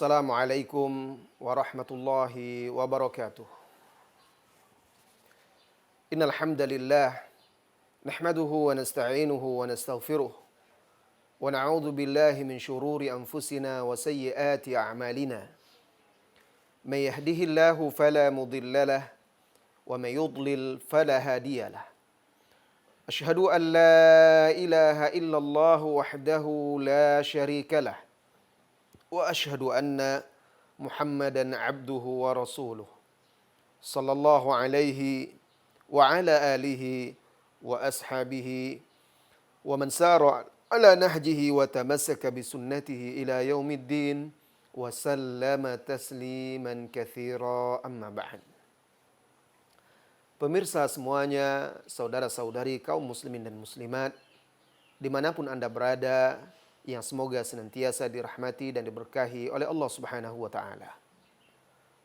Assalamualaikum warahmatullahi wabarakatuh. Innal hamdalillah nahmaduhu wa nasta'inuhu wa nastaghfiruh wa na'udzu billahi min shururi anfusina wa sayyiati a'malina. May yahdihillahu fala mudilla lahu wa may yudlil fala hadiyalah. Asyhadu an la ilaha illallah wahdahu la syarika lah wa asyhadu anna Muhammadan abduhu wa rasuluh sallallahu alaihi wa ala alihi wa ashabihi wa man sara ala nahjihi wa tamassaka bi sunnatihi ila yaumiddin wa sallama tasliman katsira, amma ba'd. Pemirsa semuanya, saudara-saudari kaum muslimin dan muslimat dimanapun Anda berada, yang semoga senantiasa dirahmati dan diberkahi oleh Allah Subhanahu wa taala.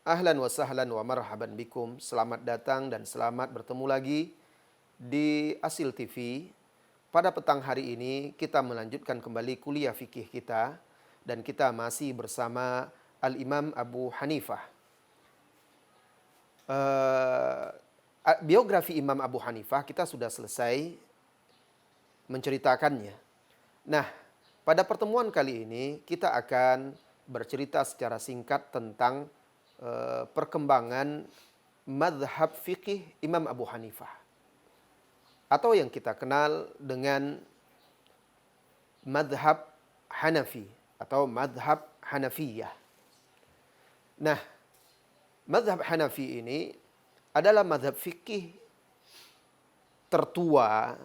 Ahlan wa sahlan wa marhaban bikum. Selamat datang dan selamat bertemu lagi di Asil TV. Pada petang hari ini kita melanjutkan kembali kuliah fikih kita dan kita masih bersama Al-Imam Abu Hanifah. Biografi Imam Abu Hanifah kita sudah selesai menceritakannya. Nah, pada pertemuan kali ini kita akan bercerita secara singkat tentang perkembangan mazhab fikih Imam Abu Hanifah, atau yang kita kenal dengan mazhab Hanafi atau mazhab Hanafiyah. Nah, mazhab Hanafi ini adalah mazhab fikih tertua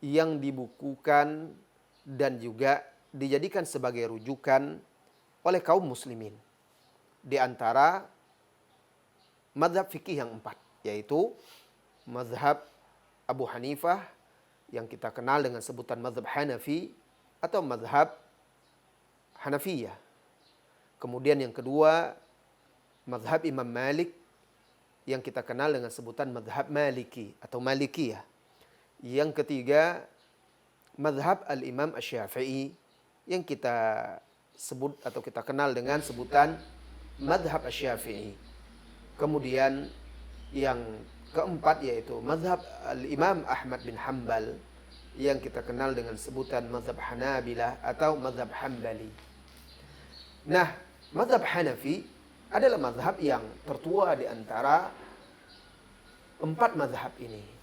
yang dibukukan dan juga dijadikan sebagai rujukan oleh kaum muslimin di antara mazhab fikih yang 4, yaitu mazhab Abu Hanifah yang kita kenal dengan sebutan mazhab Hanafi atau mazhab Hanafiyah. Kemudian yang kedua, mazhab Imam Malik yang kita kenal dengan sebutan mazhab Maliki atau Malikiyah. Yang ketiga, mazhab Al-Imam Asy-Syafi'i yang kita sebut atau kita kenal dengan sebutan mazhab Asy-Syafi'i. Kemudian yang keempat yaitu mazhab Al-Imam Ahmad bin Hanbal yang kita kenal dengan sebutan mazhab Hanabilah atau mazhab Hambali. Nah, mazhab Hanafi adalah mazhab yang tertua di antara 4 mazhab ini.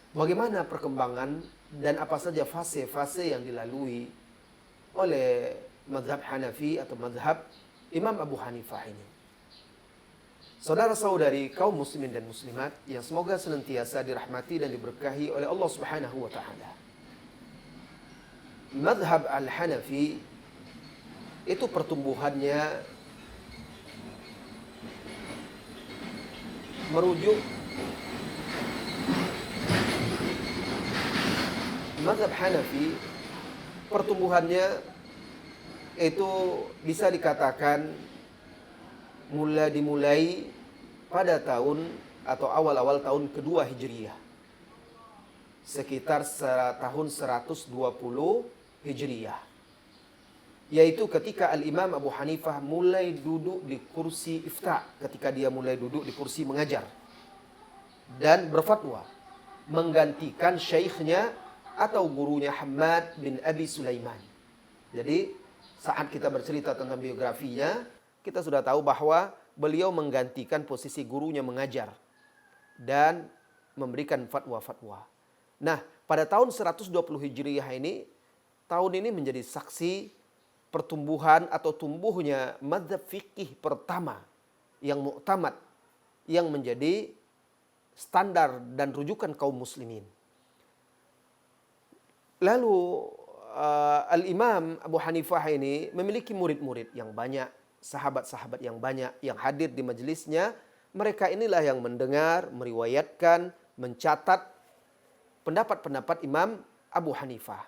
Bagaimana perkembangan dan apa saja fase-fase yang dilalui oleh mazhab Hanafi atau mazhab Imam Abu Hanifah ini. Saudara-saudari kaum muslimin dan muslimat yang semoga senantiasa dirahmati dan diberkahi oleh Allah Subhanahu wa taala. Mazhab Al-Hanafi itu pertumbuhannya merujuk mazhab Hanafi, pertumbuhannya itu bisa dikatakan dimulai pada tahun atau awal-awal tahun kedua Hijriyah. Sekitar tahun 120 Hijriyah. Yaitu ketika Al-Imam Abu Hanifah mulai duduk di kursi ifta, ketika dia mulai duduk di kursi mengajar dan berfatwa, menggantikan syekhnya atau gurunya Hammad bin Abi Sulaiman. Jadi saat kita bercerita tentang biografinya, kita sudah tahu bahwa beliau menggantikan posisi gurunya mengajar dan memberikan fatwa-fatwa. Nah, pada tahun 120 Hijriyah ini, tahun ini menjadi saksi pertumbuhan atau tumbuhnya mazhab fikih pertama yang muktamad, yang menjadi standar dan rujukan kaum muslimin. Lalu Al-Imam Abu Hanifah ini memiliki murid-murid yang banyak, sahabat-sahabat yang banyak yang hadir di majelisnya. Mereka inilah yang mendengar, meriwayatkan, mencatat pendapat-pendapat Imam Abu Hanifah.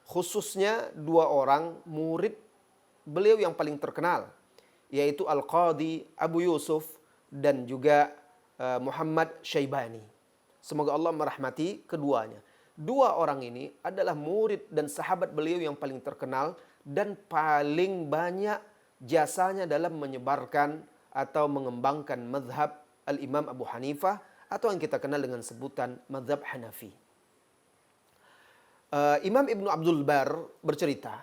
Khususnya 2 orang murid beliau yang paling terkenal, yaitu Al-Qadhi Abu Yusuf dan juga Muhammad Syaibani. Semoga Allah merahmati keduanya. 2 orang ini adalah murid dan sahabat beliau yang paling terkenal dan paling banyak jasanya dalam menyebarkan atau mengembangkan mazhab Al-Imam Abu Hanifah atau yang kita kenal dengan sebutan mazhab Hanafi. Imam Ibnu Abdul Bar bercerita,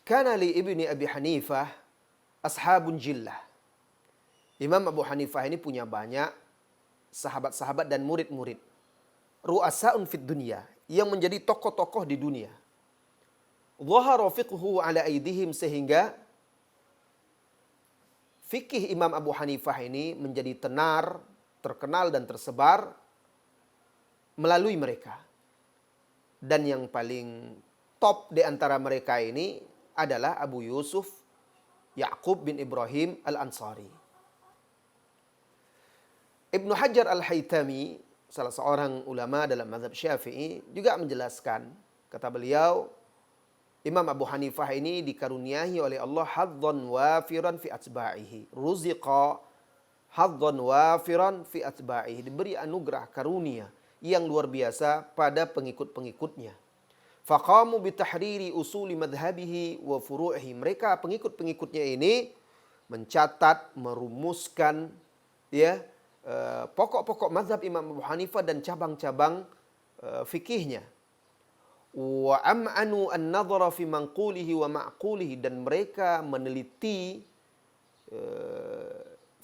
"Kana li ibni Abi Hanifah ashabun jillah." Imam Abu Hanifah ini punya banyak sahabat-sahabat dan murid-murid. Ru'asa'un fid dunya, yang menjadi tokoh-tokoh di dunia. Dhahara fiqhu ala aidihim, sehingga fikih Imam Abu Hanifah ini menjadi tenar, terkenal dan tersebar melalui mereka. Dan yang paling top di antara mereka ini adalah Abu Yusuf Ya'qub bin Ibrahim Al-Ansari. Ibnu Hajar Al-Haytami, salah seorang ulama dalam mazhab Syafi'i, juga menjelaskan, kata beliau, Imam Abu Hanifah ini dikaruniai oleh Allah hadzan wafiran fi atba'ihi. Ruziqa hadzan wafiran fi atba'ihi. Diberi anugerah karunia yang luar biasa pada pengikut-pengikutnya. Faqamu bitahriri usuli madhabihi wa furu'ihi. Mereka pengikut-pengikutnya ini mencatat, merumuskan pokok-pokok mazhab Imam Abu Hanifah dan cabang-cabang fikihnya. Wa am'anu an-nadhara fi manqulihi wa ma'qulihi, dan mereka meneliti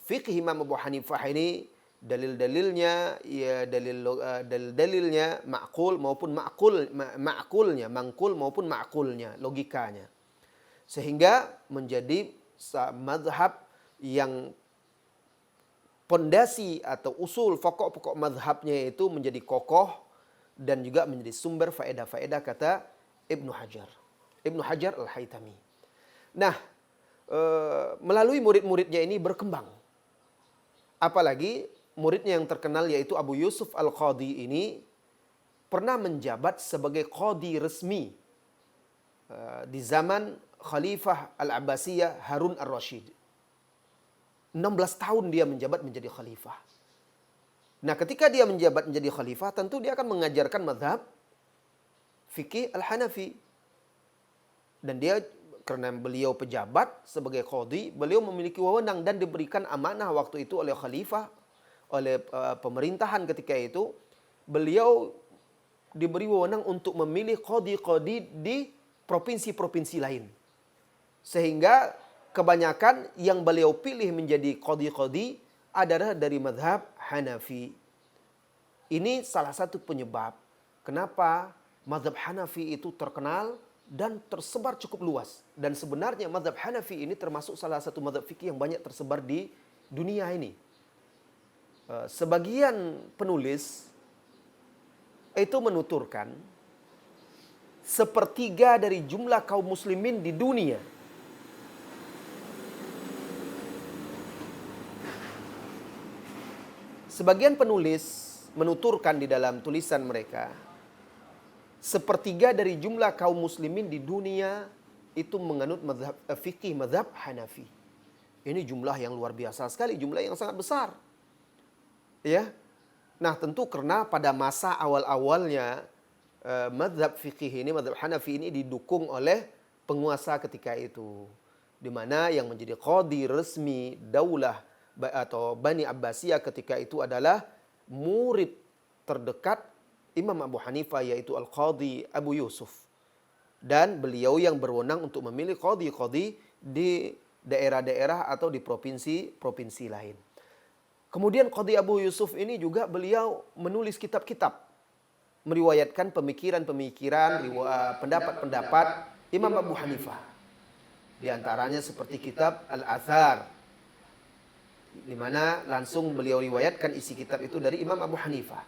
fikih Imam Abu Hanifah ini, dalil-dalilnya, dalil-dalilnya ma'qul maupun ma'qulnya, mangkul maupun ma'qulnya, logikanya. Sehingga menjadi mazhab yang pondasi atau usul pokok-pokok mazhabnya itu menjadi kokoh dan juga menjadi sumber faedah-faedah, kata Ibnu Hajar. Ibnu Hajar Al-Haytami. Nah, melalui murid-muridnya ini berkembang. Apalagi muridnya yang terkenal yaitu Abu Yusuf Al-Qadhi ini pernah menjabat sebagai qadhi resmi di zaman Khalifah Al-Abbasiyah Harun Ar-Rasyid. 16 tahun dia menjabat menjadi khalifah. Nah, ketika dia menjabat menjadi khalifah, tentu dia akan mengajarkan mazhab fikih Al-Hanafi. Dan dia, karena beliau pejabat sebagai qadhi, beliau memiliki wewenang dan diberikan amanah waktu itu oleh khalifah, oleh pemerintahan ketika itu. Beliau diberi wewenang untuk memilih qadhi-qadhi di provinsi-provinsi lain. Sehingga kebanyakan yang beliau pilih menjadi qadhi-qadhi adalah dari mazhab Hanafi. Ini salah satu penyebab kenapa mazhab Hanafi itu terkenal dan tersebar cukup luas. Dan sebenarnya mazhab Hanafi ini termasuk salah satu mazhab fikih yang banyak tersebar di dunia ini. Sebagian penulis itu menuturkan sepertiga dari jumlah kaum muslimin di dunia sebagian penulis menuturkan di dalam tulisan mereka, sepertiga dari jumlah kaum muslimin di dunia itu menganut mazhab fikih mazhab Hanafi. Ini jumlah yang luar biasa sekali, jumlah yang sangat besar. Ya. Nah, tentu karena pada masa awal-awalnya mazhab fikih ini, mazhab Hanafi ini didukung oleh penguasa ketika itu, di mana yang menjadi qadhi resmi daulah atau Bani Abbasiyah ketika itu adalah murid terdekat Imam Abu Hanifah, yaitu Al-Qadhi Abu Yusuf. Dan beliau yang berwenang untuk memilih qadhi-qadhi di daerah-daerah atau di provinsi-provinsi lain. Kemudian Qadhi Abu Yusuf ini juga beliau menulis kitab-kitab, meriwayatkan pemikiran-pemikiran, pendapat-pendapat Imam Abu Hanifah. Di antaranya seperti kitab Al-Athar, di mana langsung beliau riwayatkan isi kitab itu dari Imam Abu Hanifah.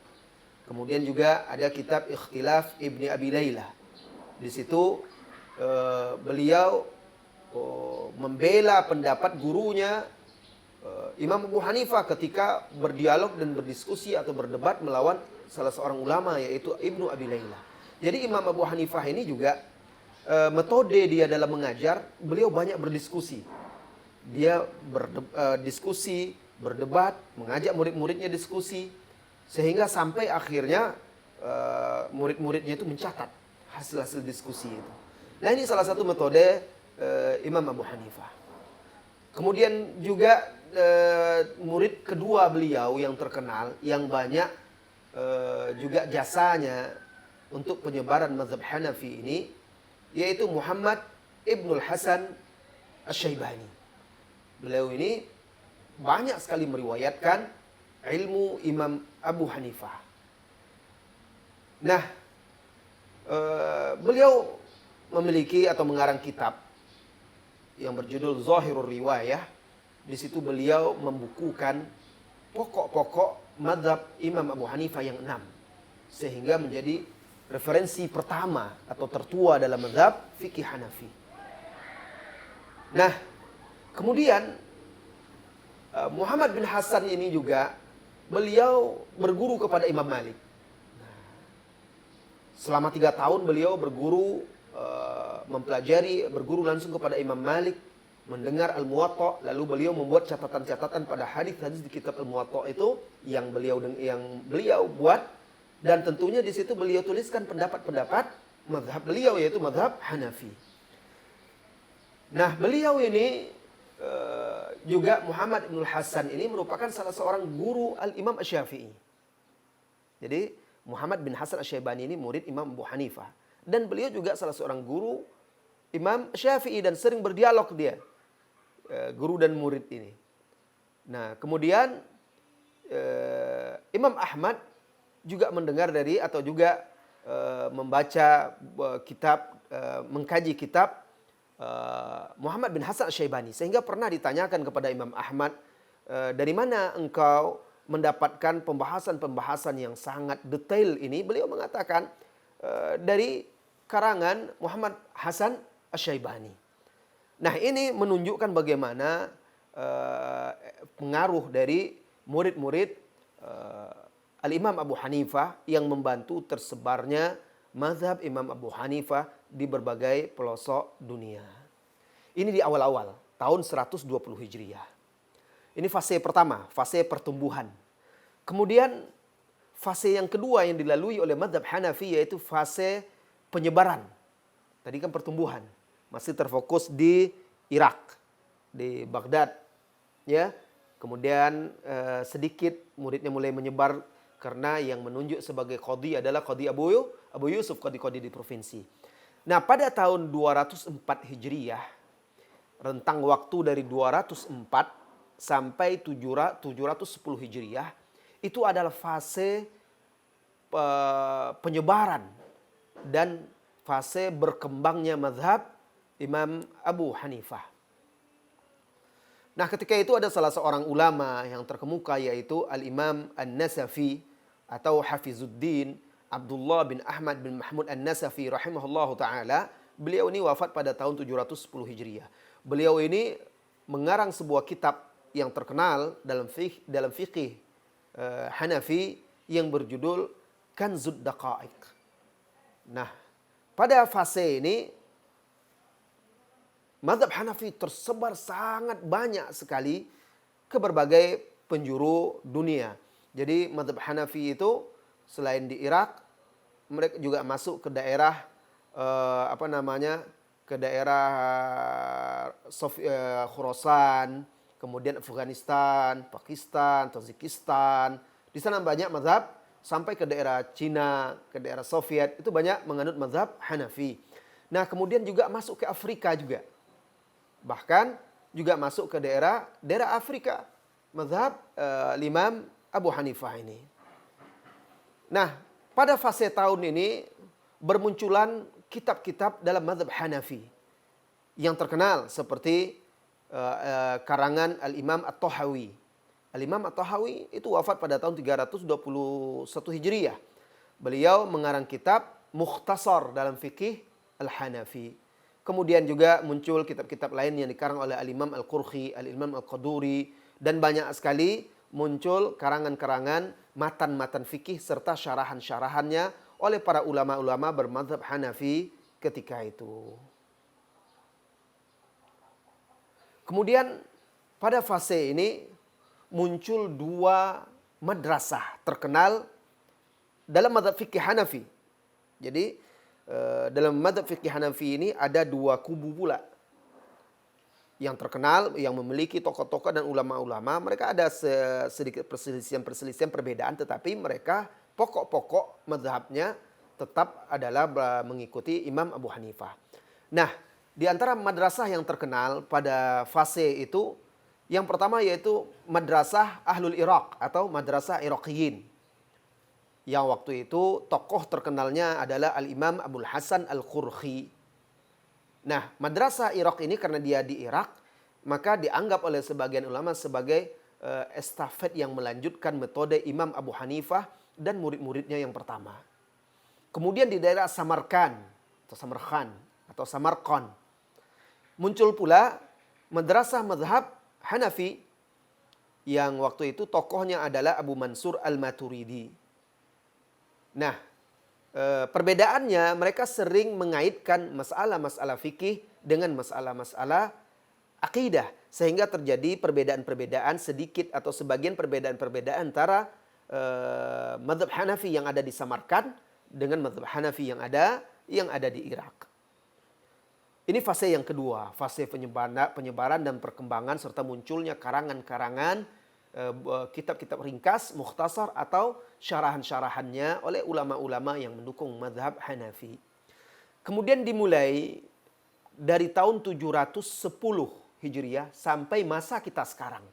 Kemudian juga ada kitab Ikhtilaf Ibni Abi Layla. Di situ beliau membela pendapat gurunya Imam Abu Hanifah ketika berdialog dan berdiskusi atau berdebat melawan salah seorang ulama yaitu Ibnu Abi Layla. Jadi Imam Abu Hanifah ini juga metode dia dalam mengajar, beliau banyak berdiskusi. Dia berdiskusi, berdebat, mengajak murid-muridnya diskusi, sehingga sampai akhirnya murid-muridnya itu mencatat hasil-hasil diskusi itu. Nah ini salah satu metode Imam Abu Hanifah. Kemudian juga murid kedua beliau yang terkenal, yang banyak juga jasanya untuk penyebaran mazhab Hanafi ini, yaitu Muhammad Ibnul Hasan Asy-Syaibani. Beliau ini banyak sekali meriwayatkan ilmu Imam Abu Hanifah. Nah, beliau memiliki atau mengarang kitab yang berjudul Zahirur Riwayah. Di situ beliau membukukan pokok-pokok mazhab Imam Abu Hanifah yang 6, sehingga menjadi referensi pertama atau tertua dalam mazhab fikih Hanafi. Nah, kemudian Muhammad bin Hasan ini juga beliau berguru kepada Imam Malik. Selama 3 tahun beliau berguru, mempelajari, berguru langsung kepada Imam Malik, mendengar Al-Muwatta, lalu beliau membuat catatan-catatan pada hadis-hadis di kitab Al-Muwatta itu yang beliau buat, dan tentunya di situ beliau tuliskan pendapat-pendapat mazhab beliau, yaitu mazhab Hanafi. Nah, beliau ini juga Muhammad Ibnul Hasan ini merupakan salah seorang guru Al-Imam Asy-Syafi'i. Jadi Muhammad bin Hasan Asy-Syaibani ini murid Imam Abu Hanifah, dan beliau juga salah seorang guru Imam Syafi'i, dan sering berdialog dia, guru dan murid ini. Nah, kemudian Imam Ahmad juga mendengar dari atau juga membaca kitab, mengkaji kitab Muhammad bin Hasan Asy-Syaibani, sehingga pernah ditanyakan kepada Imam Ahmad, dari mana engkau mendapatkan pembahasan-pembahasan yang sangat detail ini? Beliau mengatakan dari karangan Muhammad Hasan Asy-Syaibani. Nah, ini menunjukkan bagaimana pengaruh dari murid-murid Al-Imam Abu Hanifah yang membantu tersebarnya mazhab Imam Abu Hanifah di berbagai pelosok dunia. Ini di awal-awal tahun 120 Hijriah. Ini fase pertama, fase pertumbuhan. Kemudian fase yang kedua yang dilalui oleh mazhab Hanafi yaitu fase penyebaran. Tadi kan pertumbuhan, masih terfokus di Irak, di Baghdad, ya. Kemudian sedikit muridnya mulai menyebar karena yang menunjuk sebagai qadhi adalah Qadhi Abu Yusuf, qadhi-qadhi di provinsi. Nah, pada tahun 204 Hijriah, rentang waktu dari 204 sampai 710 Hijriah, itu adalah fase penyebaran dan fase berkembangnya mazhab Imam Abu Hanifah. Nah, ketika itu ada salah seorang ulama yang terkemuka, yaitu Al-Imam An-Nasafi atau Hafizuddin Abdullah bin Ahmad bin Mahmud An-Nasafi rahimahullahu ta'ala. Beliau ini wafat pada tahun 710 Hijriah. Beliau ini mengarang sebuah kitab yang terkenal dalam fikih Hanafi yang berjudul Kanzud Daqaiq. Nah, pada fase ini mazhab Hanafi tersebar sangat banyak sekali ke berbagai penjuru dunia. Jadi mazhab Hanafi itu selain di Irak, mereka juga masuk ke daerah ke daerah Khurasan, kemudian Afghanistan, Pakistan, Tajikistan. Di sana banyak mazhab, sampai ke daerah Cina, ke daerah Soviet, itu banyak menganut mazhab Hanafi. Nah, kemudian juga masuk ke Afrika juga. Bahkan juga masuk ke daerah Afrika, mazhab Imam Abu Hanifah ini. Nah, pada fase tahun ini bermunculan kitab-kitab dalam mazhab Hanafi yang terkenal seperti karangan Al-Imam At-Tahawi. Al-Imam At-Tahawi itu wafat pada tahun 321 Hijriah. Beliau mengarang kitab Mukhtasar dalam fikih Al-Hanafi. Kemudian juga muncul kitab-kitab lain yang dikarang oleh Al-Imam Al-Qurhi, Al-Imam Al-Qaduri, dan banyak sekali muncul karangan-karangan matan-matan fikih serta syarahan-syarahannya oleh para ulama-ulama bermadzhab Hanafi ketika itu. Kemudian pada fase ini muncul 2 madrasah terkenal dalam madzhab fikih Hanafi. Jadi dalam mazhab fikih Hanafi ini ada dua kubu pula. Yang terkenal, yang memiliki tokoh-tokoh dan ulama-ulama, mereka ada sedikit perselisihan perbedaan, tetapi mereka pokok-pokok mazhabnya tetap adalah mengikuti Imam Abu Hanifah. Nah, di antara madrasah yang terkenal pada fase itu, yang pertama yaitu madrasah Ahlul Iraq atau madrasah Iraqiyin. Yang waktu itu tokoh terkenalnya adalah Al-Imam Abul Hasan Al-Khurhi. Nah, madrasah Irak ini karena dia di Irak, maka dianggap oleh sebagian ulama sebagai estafet yang melanjutkan metode Imam Abu Hanifah dan murid-muridnya yang pertama. Kemudian di daerah Samarkand atau Samarkand muncul pula madrasah mazhab Hanafi yang waktu itu tokohnya adalah Abu Mansur Al-Maturidi. Nah, perbedaannya mereka sering mengaitkan masalah-masalah fikih dengan masalah-masalah akidah, sehingga terjadi perbedaan-perbedaan sedikit atau sebagian perbedaan-perbedaan antara mazhab Hanafi yang ada di Samarkand dengan mazhab Hanafi yang ada di Irak. Ini fase yang kedua, fase penyebaran dan perkembangan serta munculnya karangan-karangan, kitab-kitab ringkas, mukhtasar atau syarahan-syarahannya oleh ulama-ulama yang mendukung mazhab Hanafi. Kemudian dimulai dari tahun 710 Hijriah sampai masa kita sekarang.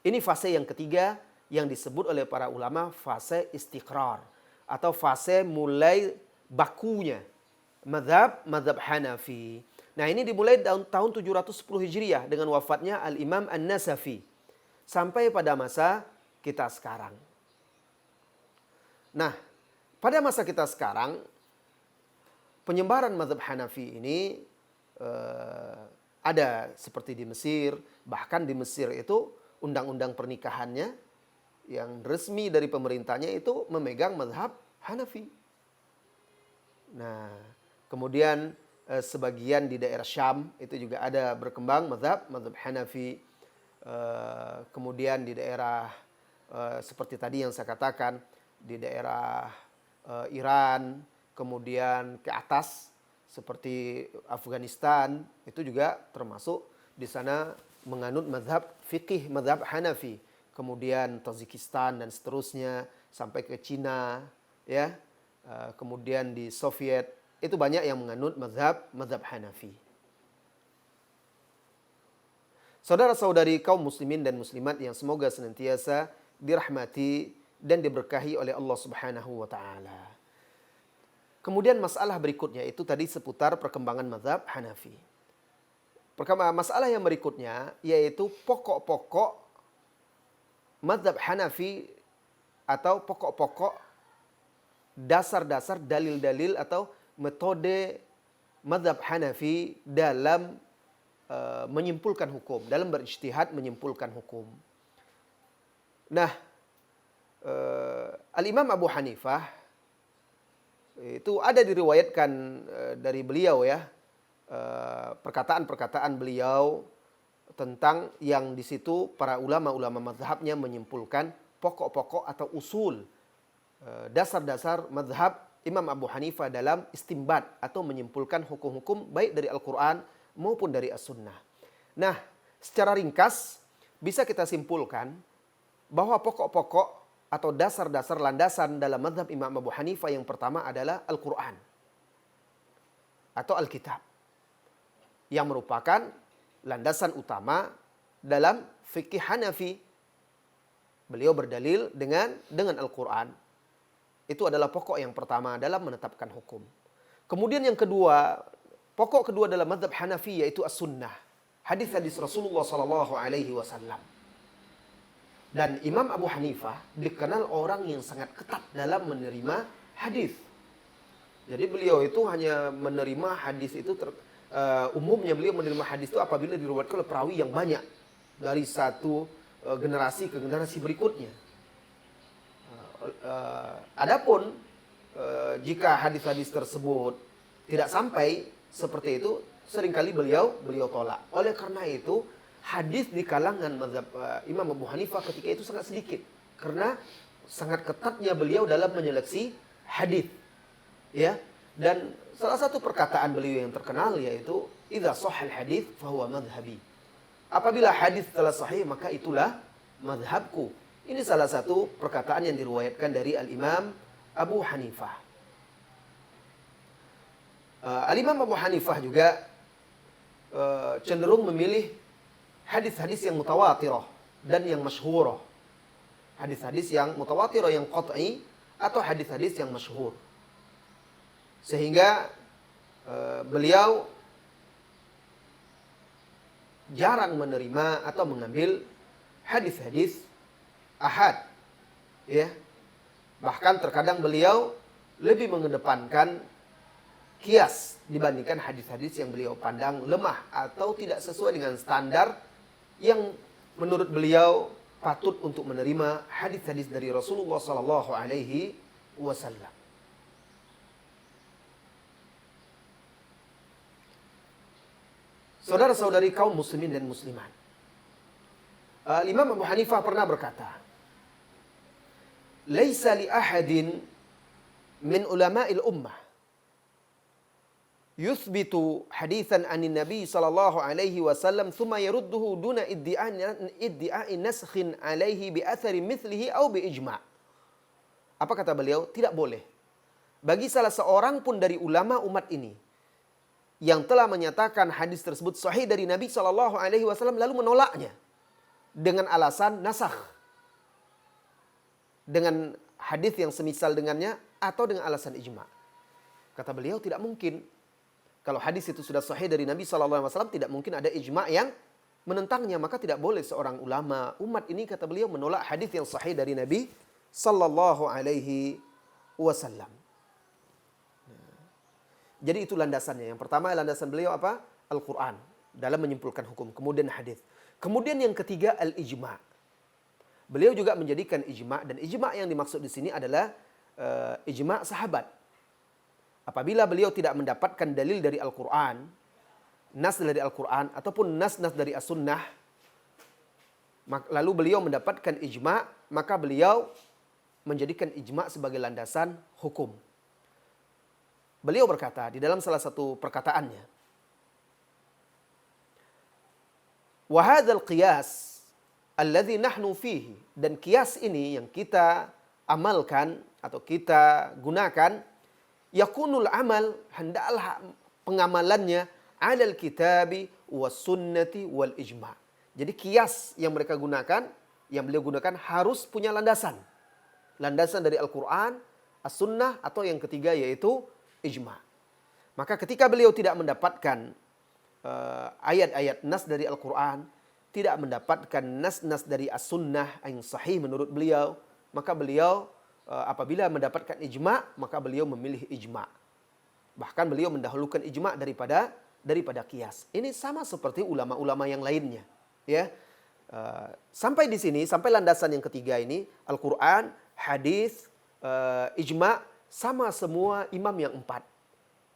Ini fase yang ketiga yang disebut oleh para ulama fase istiqrar atau fase mulai bakunya mazhab Hanafi. Nah, ini dimulai tahun 710 Hijriah dengan wafatnya Al-Imam An-Nasafi sampai pada masa kita sekarang. Nah, pada masa kita sekarang penyebaran mazhab Hanafi ini ada seperti di Mesir, bahkan di Mesir itu undang-undang pernikahannya yang resmi dari pemerintahnya itu memegang mazhab Hanafi. Nah, kemudian sebagian di daerah Syam itu juga ada berkembang mazhab Hanafi. Kemudian di daerah seperti tadi yang saya katakan, di daerah Iran, kemudian ke atas seperti Afghanistan, itu juga termasuk di sana menganut mazhab fikih mazhab Hanafi. Kemudian Tajikistan dan seterusnya sampai ke Cina, ya. Kemudian di Soviet itu banyak yang menganut mazhab Hanafi. Saudara-saudari kaum muslimin dan muslimat yang semoga senantiasa dirahmati dan diberkahi oleh Allah Subhanahu wa taala. Kemudian masalah berikutnya itu tadi seputar perkembangan mazhab Hanafi. Masalah yang berikutnya yaitu pokok-pokok mazhab Hanafi atau pokok-pokok dasar-dasar dalil-dalil atau metode mazhab Hanafi dalam menyimpulkan hukum, dalam berijtihad menyimpulkan hukum. Nah, Al-Imam Abu Hanifah itu ada diriwayatkan dari beliau ya, perkataan-perkataan beliau tentang yang di situ para ulama-ulama mazhabnya menyimpulkan pokok-pokok atau usul dasar-dasar mazhab Imam Abu Hanifah dalam istimbat atau menyimpulkan hukum-hukum baik dari Al-Quran maupun dari As-Sunnah. Nah, secara ringkas bisa kita simpulkan bahwa pokok-pokok atau dasar-dasar landasan dalam mazhab Imam Abu Hanifah yang pertama adalah Al-Quran atau Alkitab yang merupakan landasan utama dalam fikih Hanafi. Beliau berdalil dengan Al-Quran. Itu adalah pokok yang pertama dalam menetapkan hukum. Kemudian yang kedua, pokok kedua dalam mazhab Hanafi yaitu As-Sunnah. Hadis-hadis Rasulullah SAW. Dan Imam Abu Hanifah dikenal orang yang sangat ketat dalam menerima hadis. Jadi beliau itu hanya menerima hadis itu umumnya beliau menerima hadis itu apabila diriwayatkan oleh perawi yang banyak dari satu generasi ke generasi berikutnya. Adapun jika hadis-hadis tersebut tidak sampai seperti itu, seringkali beliau tolak. Oleh karena itu, hadis di kalangan mazhab Imam Abu Hanifah ketika itu sangat sedikit karena sangat ketatnya beliau dalam menyeleksi hadis. Ya. Dan salah satu perkataan beliau yang terkenal yaitu idza shahhal hadits fahuwa madhhabi. Apabila hadis telah sahih maka itulah madhabku. Ini salah satu perkataan yang diriwayatkan dari Al-Imam Abu Hanifah. Al-Imam Abu Hanifah juga cenderung memilih hadis-hadis yang mutawatirah dan yang masyhurah. Hadis-hadis yang mutawatirah yang qat'i atau hadis-hadis yang masyhur. Sehingga beliau jarang menerima atau mengambil hadis-hadis ahad. Ya. Bahkan terkadang beliau lebih mengedepankan kias dibandingkan hadis-hadis yang beliau pandang lemah atau tidak sesuai dengan standar yang menurut beliau patut untuk menerima hadis-hadis dari Rasulullah sallallahu alaihi wasallam. Saudara-saudari kaum muslimin dan muslimat. Imam Abu Hanifah pernah berkata, "Laisa li ahadin min ulama'il ummah yuthbitu hadithan anin nabi sallallahu alaihi wasallam thumma yarudduhu duna iddi'a'i naskhin alaihi bi athari mithlihi au bi ijma'." Apa kata beliau? Tidak boleh bagi salah seorang pun dari ulama umat ini yang telah menyatakan hadis tersebut sahih dari Nabi sallallahu alaihi wasallam lalu menolaknya dengan alasan nasakh, dengan hadis yang semisal dengannya atau dengan alasan ijma'. Kata beliau tidak mungkin. Kalau hadis itu sudah sahih dari Nabi sallallahu alaihi wasallam tidak mungkin ada ijma' yang menentangnya, maka tidak boleh seorang ulama umat ini, kata beliau, menolak hadis yang sahih dari Nabi sallallahu alaihi wasallam. Jadi itu landasannya. Yang pertama landasan beliau apa? Al-Quran dalam menyimpulkan hukum. Kemudian hadis. Kemudian yang ketiga al-ijma'. Beliau juga menjadikan ijma', dan ijma' yang dimaksud di sini adalah ijma' sahabat. Apabila beliau tidak mendapatkan dalil dari Al-Quran, nas dari Al-Quran ataupun nas-nas dari As-Sunnah, lalu beliau mendapatkan ijma', maka beliau menjadikan ijma' sebagai landasan hukum. Beliau berkata di dalam salah satu perkataannya, "Wa hadzal qiyas alladzi nahnu fihi," dan kias ini yang kita amalkan atau kita gunakan, yakunul amal, hendaklah pengamalannya alal kitabi was sunnati wal ijma'. Jadi kias yang mereka gunakan, yang beliau gunakan harus punya landasan. Landasan dari Al-Quran, As-Sunnah, atau yang ketiga yaitu ijma'. Maka ketika beliau tidak mendapatkan ayat-ayat nas dari Al-Quran, tidak mendapatkan nas-nas dari As-Sunnah yang sahih menurut beliau, maka beliau apabila mendapatkan ijma', maka beliau memilih ijma'. Bahkan beliau mendahulukan ijma' daripada qiyas. Ini sama seperti ulama-ulama yang lainnya, ya. Sampai di sini, sampai landasan yang ketiga ini, Al-Quran, hadis, ijma', sama semua imam yang empat.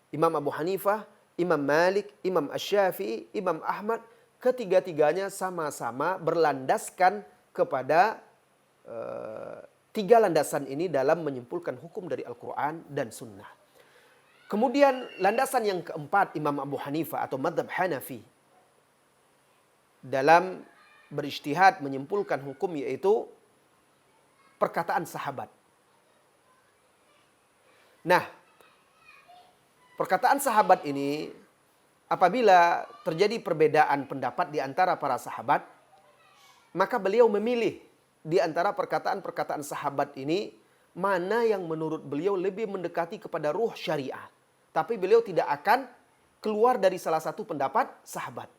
Imam Abu Hanifah, Imam Malik, Imam Asy-Syafi'i, Imam Ahmad, ketiga-tiganya sama-sama berlandaskan kepada tiga landasan ini dalam menyimpulkan hukum dari Al-Quran dan Sunnah. Kemudian landasan yang keempat Imam Abu Hanifah atau madhab Hanafi dalam berijtihad menyimpulkan hukum yaitu perkataan sahabat. Nah, perkataan sahabat ini apabila terjadi perbedaan pendapat di antara para sahabat, maka beliau memilih di antara perkataan-perkataan sahabat ini mana yang menurut beliau lebih mendekati kepada ruh syariah. Tapi beliau tidak akan keluar dari salah satu pendapat sahabat.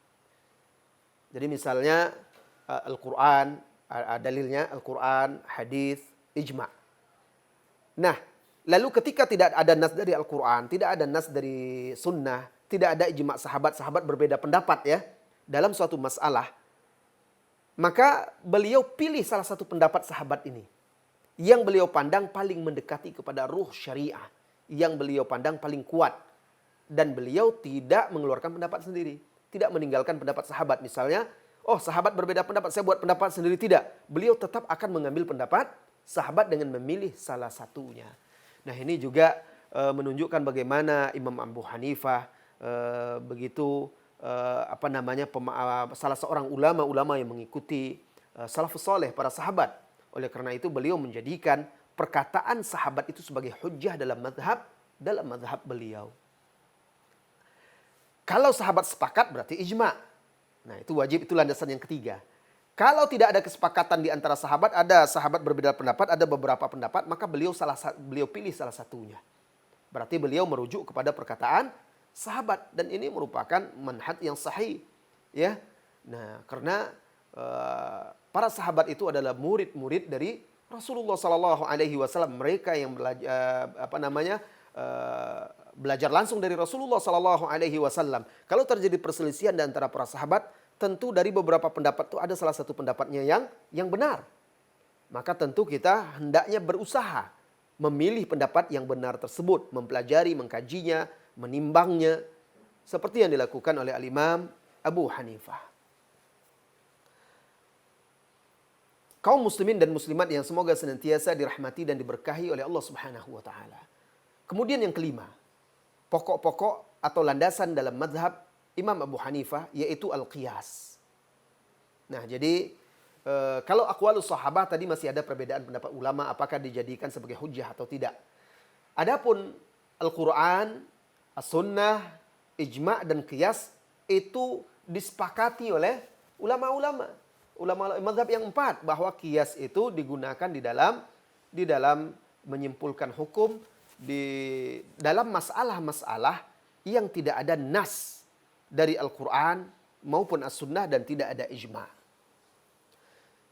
Jadi misalnya Al-Quran, dalilnya Al-Quran, hadis, ijma'. Nah, lalu ketika tidak ada nas dari Al-Quran, tidak ada nas dari Sunnah, tidak ada ijma' sahabat berbeda pendapat ya dalam suatu masalah, maka beliau pilih salah satu pendapat sahabat ini yang beliau pandang paling mendekati kepada ruh syariah, yang beliau pandang paling kuat, dan beliau tidak mengeluarkan pendapat sendiri, tidak meninggalkan pendapat sahabat. Misalnya, oh sahabat berbeda pendapat, saya buat pendapat sendiri, tidak. Beliau tetap akan mengambil pendapat sahabat dengan memilih salah satunya. Nah, ini juga menunjukkan bagaimana Imam Abu Hanifah begitu salah seorang ulama yang mengikuti salafus saleh, para sahabat. Oleh karena itu beliau menjadikan perkataan sahabat itu sebagai hujjah dalam madhab beliau. Kalau sahabat sepakat berarti ijma'. Nah itu wajib, itu landasan yang ketiga. Kalau tidak ada kesepakatan di antara sahabat, ada sahabat berbeda pendapat, ada beberapa pendapat, maka beliau pilih salah satunya. Berarti beliau merujuk kepada perkataan sahabat, dan ini merupakan manhaj yang sahih, ya. Nah, karena para sahabat itu adalah murid-murid dari Rasulullah Sallallahu Alaihi Wasallam. Mereka yang belajar langsung dari Rasulullah Sallallahu Alaihi Wasallam. Kalau terjadi perselisihan di antara para sahabat, tentu dari beberapa pendapat itu ada salah satu pendapatnya yang benar. Maka tentu kita hendaknya berusaha memilih pendapat yang benar tersebut, mempelajari, mengkajinya, menimbangnya, seperti yang dilakukan oleh Al-Imam Abu Hanifah. Kaum muslimin dan muslimat yang semoga senantiasa dirahmati dan diberkahi oleh Allah Subhanahu wa taala. Kemudian yang kelima, pokok-pokok atau landasan dalam mazhab Imam Abu Hanifah yaitu al-qiyas. Nah, jadi kalau aqwalus sahabah tadi masih ada perbedaan pendapat ulama apakah dijadikan sebagai hujjah atau tidak. Adapun Al-Qur'an, As-Sunnah, ijma' dan qiyas itu disepakati oleh ulama-ulama mazhab yang 4, bahwa qiyas itu digunakan di dalam menyimpulkan hukum di dalam masalah-masalah yang tidak ada nas dari Al-Quran maupun As-Sunnah dan tidak ada ijma'.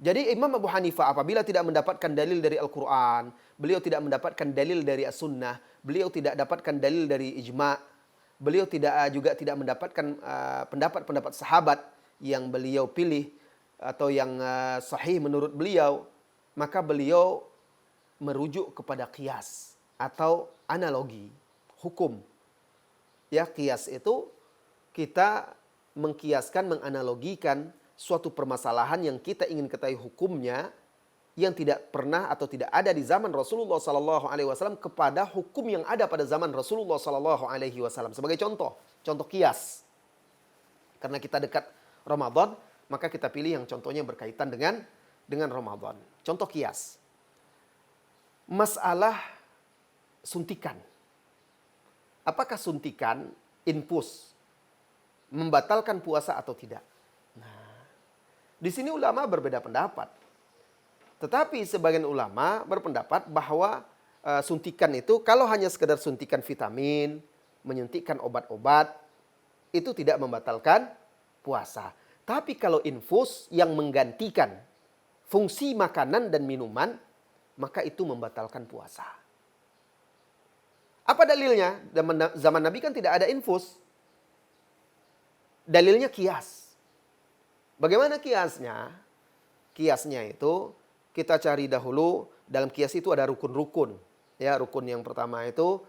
Jadi Imam Abu Hanifah apabila tidak mendapatkan dalil dari Al-Quran, beliau tidak mendapatkan dalil dari As-Sunnah, beliau tidak dapatkan dalil dari ijma', beliau juga tidak mendapatkan pendapat-pendapat sahabat yang beliau pilih atau yang sahih menurut beliau, maka beliau merujuk kepada qiyas atau analogi hukum. Ya, qiyas itu kita mengkiaskan, menganalogikan suatu permasalahan yang kita ingin ketahui hukumnya yang tidak pernah atau tidak ada di zaman Rasulullah Sallallahu Alaihi Wasallam kepada hukum yang ada pada zaman Rasulullah Sallallahu Alaihi Wasallam. Sebagai contoh qiyas. Karena kita dekat Ramadan, maka kita pilih yang contohnya berkaitan dengan Ramadan. Contoh qiyas. Masalah suntikan. Apakah suntikan infus membatalkan puasa atau tidak? Nah, di sini ulama berbeda pendapat. Tetapi sebagian ulama berpendapat bahwa suntikan itu kalau hanya sekedar suntikan vitamin, menyuntikkan obat-obat, itu tidak membatalkan puasa. Tapi kalau infus yang menggantikan fungsi makanan dan minuman, maka itu membatalkan puasa. Apa dalilnya? Zaman Nabi kan tidak ada infus. Dalilnya qiyas. Bagaimana qiyasnya? Qiyasnya itu kita cari dahulu, dalam qiyas itu ada rukun-rukun. Ya, rukun yang pertama itu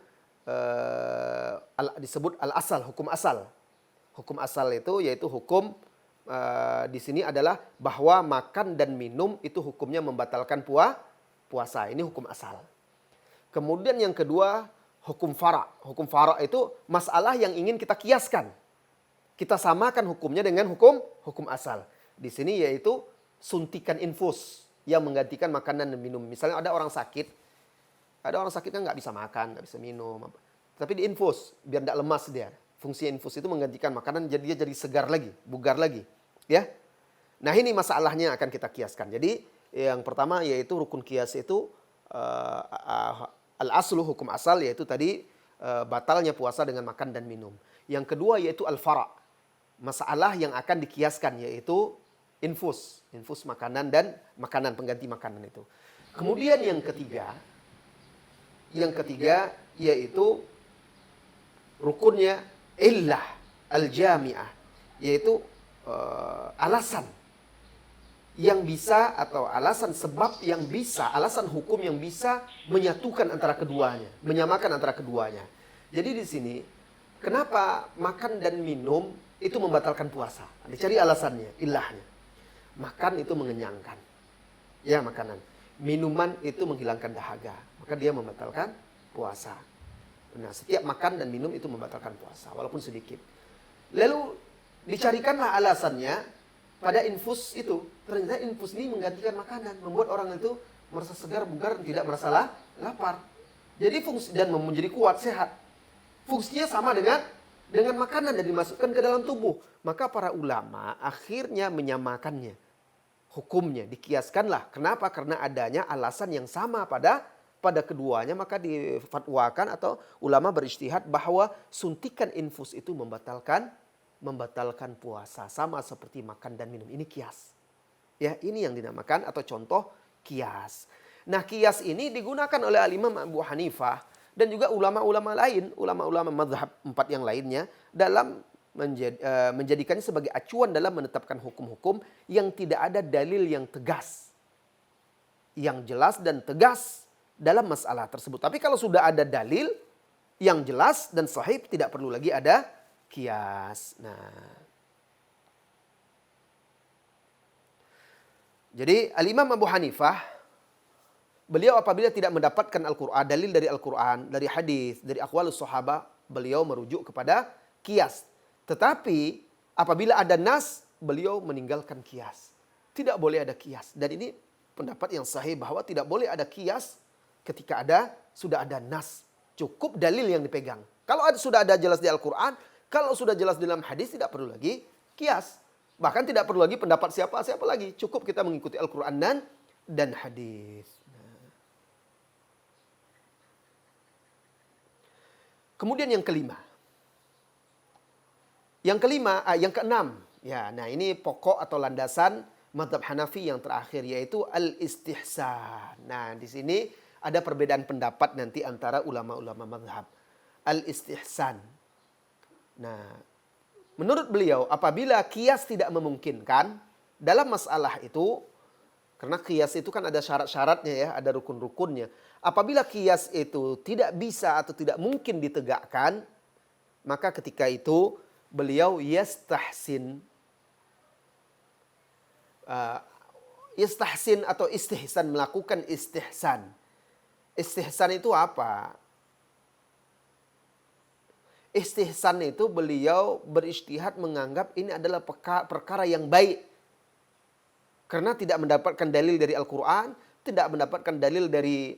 disebut al-asal, hukum asal. Hukum asal itu yaitu hukum di sini adalah bahwa makan dan minum itu hukumnya membatalkan puasa. Ini hukum asal. Kemudian yang kedua, hukum fara'. Hukum fara' itu masalah yang ingin kita kiaskan. Kita samakan hukumnya dengan hukum asal. Di sini yaitu suntikan infus yang menggantikan makanan dan minum. Misalnya ada orang sakit kan nggak bisa makan, nggak bisa minum. Tapi diinfus biar tidak lemas dia. Fungsi infus itu menggantikan makanan, jadi dia jadi segar lagi, bugar lagi, ya. Nah, ini masalahnya akan kita kiaskan. Jadi yang pertama yaitu rukun kias itu al-aslu, hukum asal, yaitu tadi batalnya puasa dengan makan dan minum. Yang kedua yaitu al-fara', masalah yang akan dikiaskan yaitu infus makanan dan makanan pengganti makanan itu. Kemudian yang ketiga yaitu rukunnya illah al-jami'ah, yaitu alasan yang bisa atau alasan sebab yang bisa, alasan hukum yang bisa menyatukan antara keduanya, menyamakan antara keduanya. Jadi di sini kenapa makan dan minum itu membatalkan puasa? Dicari alasannya, ilahnya. Makan itu mengenyangkan. Ya, makanan. Minuman itu menghilangkan dahaga, maka dia membatalkan puasa. Nah, setiap makan dan minum itu membatalkan puasa, walaupun sedikit. Lalu dicarikanlah alasannya pada infus itu. Ternyata infus ini menggantikan makanan, membuat orang itu merasa segar, bugar, tidak merasa lapar. Jadi fungsi dan menjadi kuat, sehat. Fungsinya sama dengan makanan dan dimasukkan ke dalam tubuh. Maka para ulama akhirnya menyamakannya. Hukumnya dikiaskanlah. Kenapa? Karena adanya alasan yang sama pada keduanya, maka difatwakan atau ulama berijtihad bahwa suntikan infus itu membatalkan puasa, sama seperti makan dan minum. Ini kias. Ya, ini yang dinamakan atau contoh kias. Nah, kias ini digunakan oleh Al-Imam Abu Hanifah dan juga ulama-ulama lain, ulama-ulama mazhab 4 yang lainnya dalam menjadikannya sebagai acuan dalam menetapkan hukum-hukum yang tidak ada dalil yang tegas, yang jelas dan tegas dalam masalah tersebut. Tapi kalau sudah ada dalil yang jelas dan sahih, tidak perlu lagi ada kias. Nah, jadi Al-Imam Abu Hanifah, beliau apabila tidak mendapatkan Al-Quran, dalil dari Al-Quran, dari hadis, dari aqwalus sahabah, beliau merujuk kepada kias. Tetapi apabila ada nas, beliau meninggalkan kias. Tidak boleh ada kias. Dan ini pendapat yang sahih bahwa tidak boleh ada kias ketika sudah ada nas. Cukup dalil yang dipegang. Kalau sudah ada jelas di Al-Quran, kalau sudah jelas dalam hadis, tidak perlu lagi kias. Bahkan tidak perlu lagi pendapat siapa lagi. Cukup kita mengikuti Al-Quran dan hadis. Kemudian yang kelima. Yang keenam. Ya, nah ini pokok atau landasan mazhab Hanafi yang terakhir, yaitu al-istihsan. Nah, di sini ada perbedaan pendapat nanti antara ulama-ulama mazhab. Al-istihsan. Nah, menurut beliau apabila kias tidak memungkinkan dalam masalah itu, karena kias itu kan ada syarat-syaratnya ya, ada rukun-rukunnya. Apabila kias itu tidak bisa atau tidak mungkin ditegakkan, maka ketika itu beliau yastahsin atau istihsan, melakukan istihsan. Istihsan itu apa? Istihsan itu beliau berijtihad menganggap ini adalah perkara yang baik. Karena tidak mendapatkan dalil dari Al-Quran, tidak mendapatkan dalil dari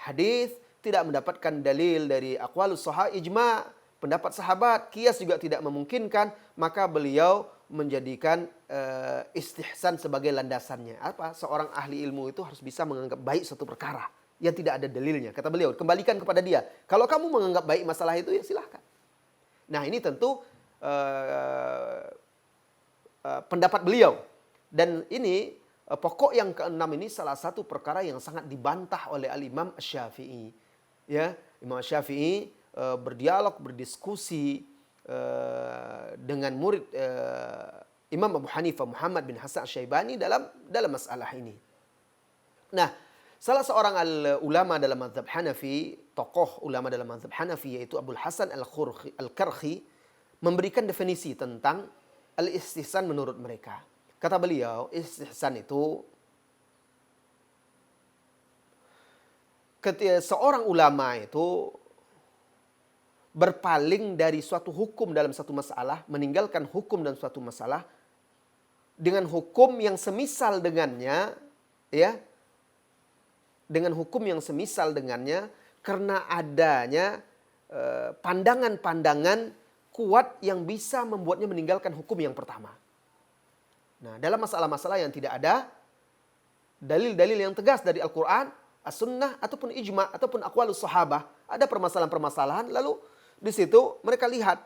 hadis, tidak mendapatkan dalil dari aqwalus sahabah, ijma', pendapat sahabat, kias juga tidak memungkinkan, maka beliau menjadikan istihsan sebagai landasannya. Apa? Seorang ahli ilmu itu harus bisa menganggap baik suatu perkara yang tidak ada dalilnya. Kata beliau, kembalikan kepada dia. Kalau kamu menganggap baik masalah itu, ya silahkan. Nah, ini tentu pendapat beliau. Dan ini pokok yang keenam ini salah satu perkara yang sangat dibantah oleh Al-Imam Asy-Syafi'i. Ya, Imam Asy-Syafi'i berdialog, berdiskusi dengan murid Imam Abu Hanifah, Muhammad bin Hasan Asy-Syaibani dalam masalah ini. Nah, salah seorang ulama dalam mazhab Hanafi, tokoh ulama dalam mazhab Hanafi, yaitu Abul Hasan Al-Karhi, memberikan definisi tentang al-istihsan menurut mereka. Kata beliau, istihsan itu ketika seorang ulama itu berpaling dari suatu hukum dalam satu masalah, meninggalkan hukum dalam suatu masalah dengan hukum yang semisal dengannya, ya, dengan hukum yang semisal dengannya, karena adanya pandangan-pandangan kuat yang bisa membuatnya meninggalkan hukum yang pertama. Nah, dalam masalah-masalah yang tidak ada dalil-dalil yang tegas dari Al-Quran, As-Sunnah, ataupun ijma', ataupun aqwalus sahabah, ada permasalahan-permasalahan, lalu di situ mereka lihat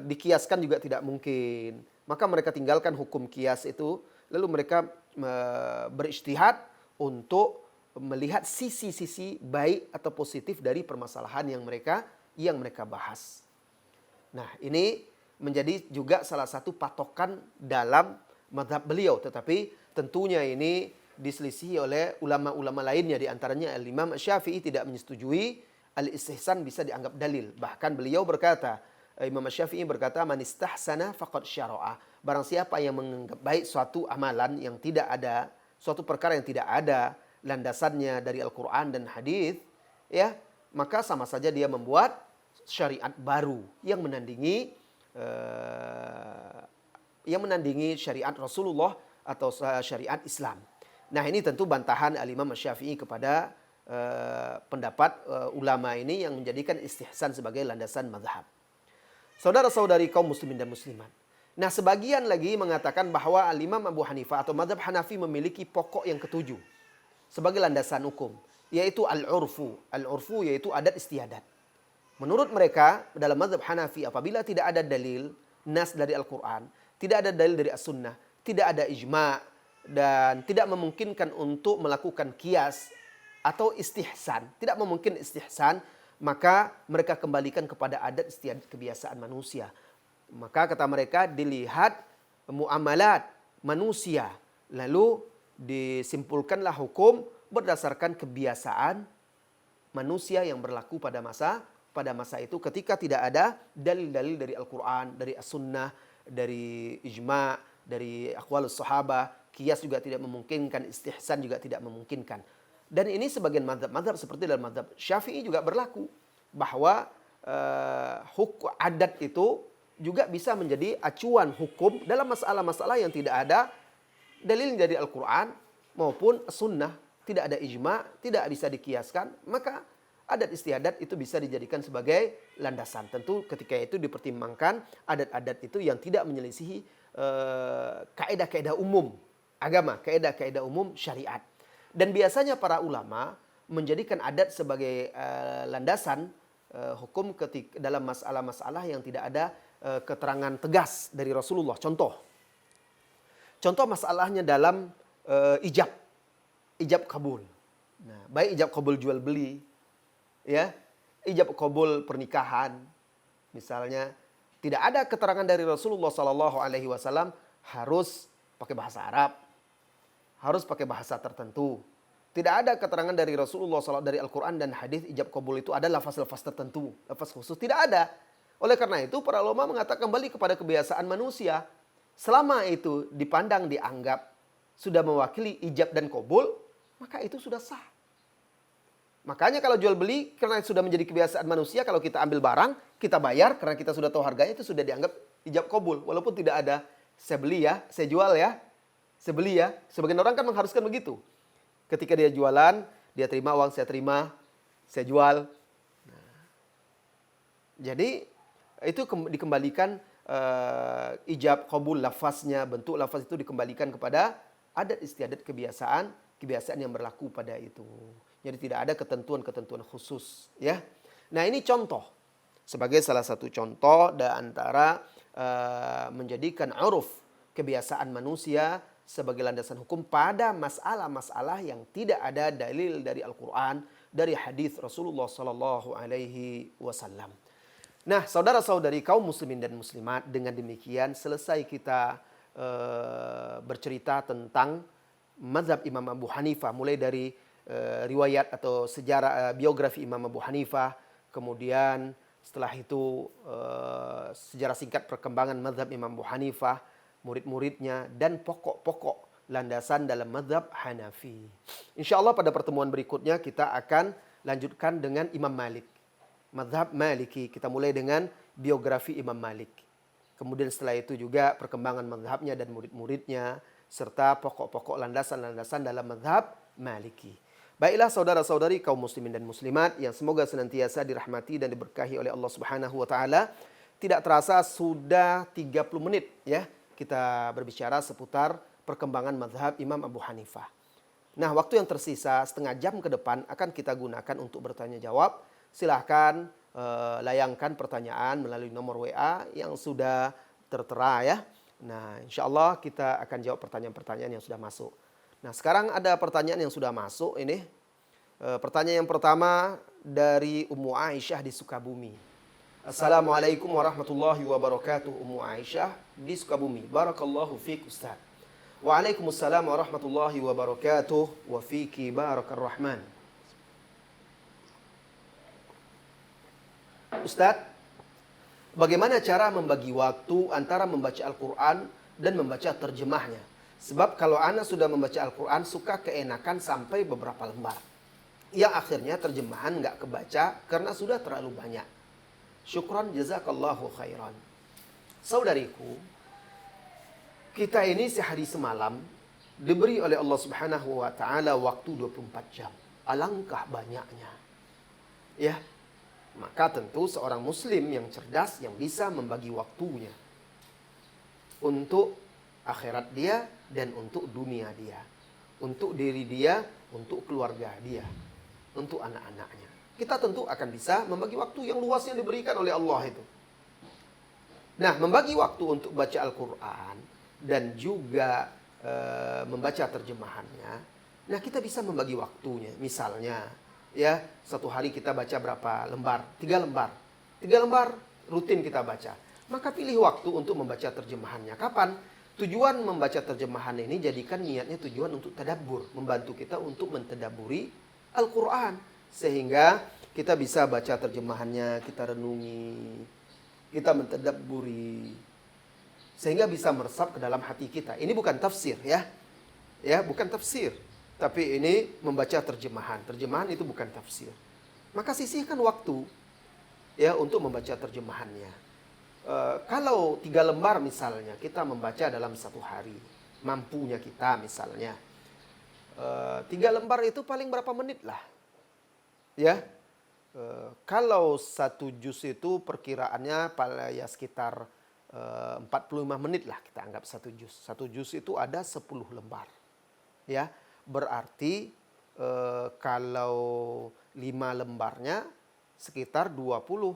dikiaskan juga tidak mungkin. Maka mereka tinggalkan hukum kias itu, lalu mereka berijtihad untuk melihat sisi-sisi baik atau positif dari permasalahan yang mereka bahas. Nah, ini menjadi juga salah satu patokan dalam mazhab beliau, tetapi tentunya ini diselisihi oleh ulama-ulama lainnya, di antaranya Al-Imam Asy-Syafi'i tidak menyetujui al-istihsan bisa dianggap dalil. Bahkan beliau berkata, Imam Asy-Syafi'i berkata, man istahsana faqad syara'a. Barang siapa yang menganggap baik suatu amalan yang tidak ada, suatu perkara yang tidak ada landasannya dari Al-Quran dan hadis, ya, maka sama saja dia membuat syariat baru yang menandingi syariat Rasulullah atau syariat Islam. Nah, ini tentu bantahan Al-Imam Syafi'i kepada pendapat ulama ini yang menjadikan istihsan sebagai landasan mazhab. Saudara-saudari kaum muslimin dan muslimat. Nah, sebagian lagi mengatakan bahwa Al-Imam Abu Hanifah atau mazhab Hanafi memiliki pokok yang ketujuh sebagai landasan hukum, yaitu al-urfu. Al-urfu yaitu adat istiadat. Menurut mereka, dalam mazhab Hanafi apabila tidak ada dalil nas dari Al-Quran, tidak ada dalil dari As-Sunnah, tidak ada ijma' dan tidak memungkinkan untuk melakukan qiyas atau istihsan, tidak memungkinkan istihsan, maka mereka kembalikan kepada adat istiadat kebiasaan manusia. Maka kata mereka dilihat muamalat manusia, lalu disimpulkanlah hukum berdasarkan kebiasaan manusia yang berlaku pada masa itu ketika tidak ada dalil-dalil dari Al-Quran, dari As-Sunnah, dari ijma', dari aqwalus sahabah. Qiyas juga tidak memungkinkan, istihsan juga tidak memungkinkan. Dan ini sebagian mazhab seperti dalam mazhab Syafi'i juga berlaku bahwa hukum adat itu juga bisa menjadi acuan hukum dalam masalah-masalah yang tidak ada dalil dari Al-Quran maupun Sunnah, tidak ada ijma', tidak bisa dikiaskan, maka adat istiadat itu bisa dijadikan sebagai landasan. Tentu ketika itu dipertimbangkan adat-adat itu yang tidak menyelisihi kaidah-kaidah umum agama, kaidah-kaidah umum syariat. Dan biasanya para ulama menjadikan adat sebagai landasan hukum dalam masalah-masalah yang tidak ada keterangan tegas dari Rasulullah. Contoh masalahnya dalam ijab kabul. Nah, baik ijab kabul jual beli, ya, ijab kabul pernikahan, misalnya tidak ada keterangan dari Rasulullah SAW harus pakai bahasa Arab, harus pakai bahasa tertentu. Tidak ada keterangan dari Rasulullah SAW dari Al-Quran dan hadis ijab kabul itu ada lafaz-lafaz tertentu, lafaz khusus, tidak ada. Oleh karena itu para ulama mengatakan kembali kepada kebiasaan manusia. Selama itu dipandang, dianggap sudah mewakili ijab dan kabul, maka itu sudah sah. Makanya kalau jual beli karena sudah menjadi kebiasaan manusia, kalau kita ambil barang, kita bayar karena kita sudah tahu harganya, itu sudah dianggap ijab kabul. Walaupun tidak ada saya beli ya, saya jual ya, saya beli ya. Sebagian orang kan mengharuskan begitu. Ketika dia jualan, dia terima uang, saya terima, saya jual. Nah, jadi itu dikembalikan ijab kabul lafaznya, bentuk lafaz itu dikembalikan kepada adat istiadat kebiasaan yang berlaku pada itu. Jadi tidak ada ketentuan-ketentuan khusus, ya. Nah, ini contoh sebagai salah satu contoh di antara menjadikan uruf kebiasaan manusia sebagai landasan hukum pada masalah-masalah yang tidak ada dalil dari Al-Quran, dari hadis Rasulullah Sallallahu Alaihi Wasallam. Nah, saudara-saudari kaum muslimin dan muslimat, dengan demikian selesai kita bercerita tentang mazhab Imam Abu Hanifah, mulai dari riwayat atau sejarah biografi Imam Abu Hanifah, kemudian setelah itu sejarah singkat perkembangan mazhab Imam Abu Hanifah, murid-muridnya, dan pokok-pokok landasan dalam mazhab Hanafi. InsyaAllah pada pertemuan berikutnya kita akan lanjutkan dengan Imam Malik, mazhab Maliki. Kita mulai dengan biografi Imam Malik. Kemudian setelah itu juga perkembangan mazhabnya dan murid-muridnya, serta pokok-pokok landasan-landasan dalam mazhab Maliki. Baiklah saudara-saudari kaum muslimin dan muslimat yang semoga senantiasa dirahmati dan diberkahi oleh Allah Subhanahu wa taala. Tidak terasa sudah 30 menit ya kita berbicara seputar perkembangan mazhab Imam Abu Hanifah. Nah, waktu yang tersisa setengah jam ke depan akan kita gunakan untuk bertanya jawab. Silahkan layangkan pertanyaan melalui nomor WA yang sudah tertera ya. Nah, insya Allah kita akan jawab pertanyaan-pertanyaan yang sudah masuk. Nah, sekarang ada pertanyaan yang sudah masuk ini. Pertanyaan yang pertama dari Ummu Aisyah di Sukabumi. Assalamualaikum warahmatullahi wabarakatuh. Ummu Aisyah di Sukabumi. Barakallahu fiik Ustaz. Waalaikumsalam warahmatullahi wabarakatuh. Wa fiiki barakar rahman. Ustaz, bagaimana cara membagi waktu antara membaca Al-Quran dan membaca terjemahnya? Sebab kalau ana sudah membaca Al-Quran suka keenakan sampai beberapa lembar. yang akhirnya terjemahan nggak kebaca karena sudah terlalu banyak. Syukran jazakallahu khairan. Saudariku, kita ini sehari semalam diberi oleh Allah Subhanahu wa taala waktu 24 jam. Alangkah banyaknya. Ya, maka tentu seorang muslim yang cerdas yang bisa membagi waktunya untuk akhirat dia dan untuk dunia dia, untuk diri dia, untuk keluarga dia, untuk anak-anaknya. Kita tentu akan bisa membagi waktu yang luas yang diberikan oleh Allah itu. Nah, membagi waktu untuk baca Al-Quran dan juga membaca terjemahannya. Nah, kita bisa membagi waktunya. Misalnya, ya, satu hari kita baca berapa lembar? 3 lembar. 3 lembar rutin kita baca. Maka pilih waktu untuk membaca terjemahannya. Kapan? Tujuan membaca terjemahan ini jadikan niatnya tujuan untuk tadabbur. Membantu kita untuk mentadabburi Al-Quran. Sehingga kita bisa baca terjemahannya, kita renungi, kita mentadabburi. Sehingga bisa meresap ke dalam hati kita. Ini bukan tafsir ya. Ya, bukan tafsir. Tapi ini membaca terjemahan. Terjemahan itu bukan tafsir. Maka sisihkan waktu ya untuk membaca terjemahannya. Kalau 3 lembar misalnya kita membaca dalam 1 hari. Mampunya kita misalnya. 3 lembar itu paling berapa menit lah. Ya. Kalau 1 juz itu perkiraannya ya sekitar 45 menit lah kita anggap 1 juz. 1 juz itu ada 10 lembar. Ya, berarti kalau 5 lembarnya sekitar 20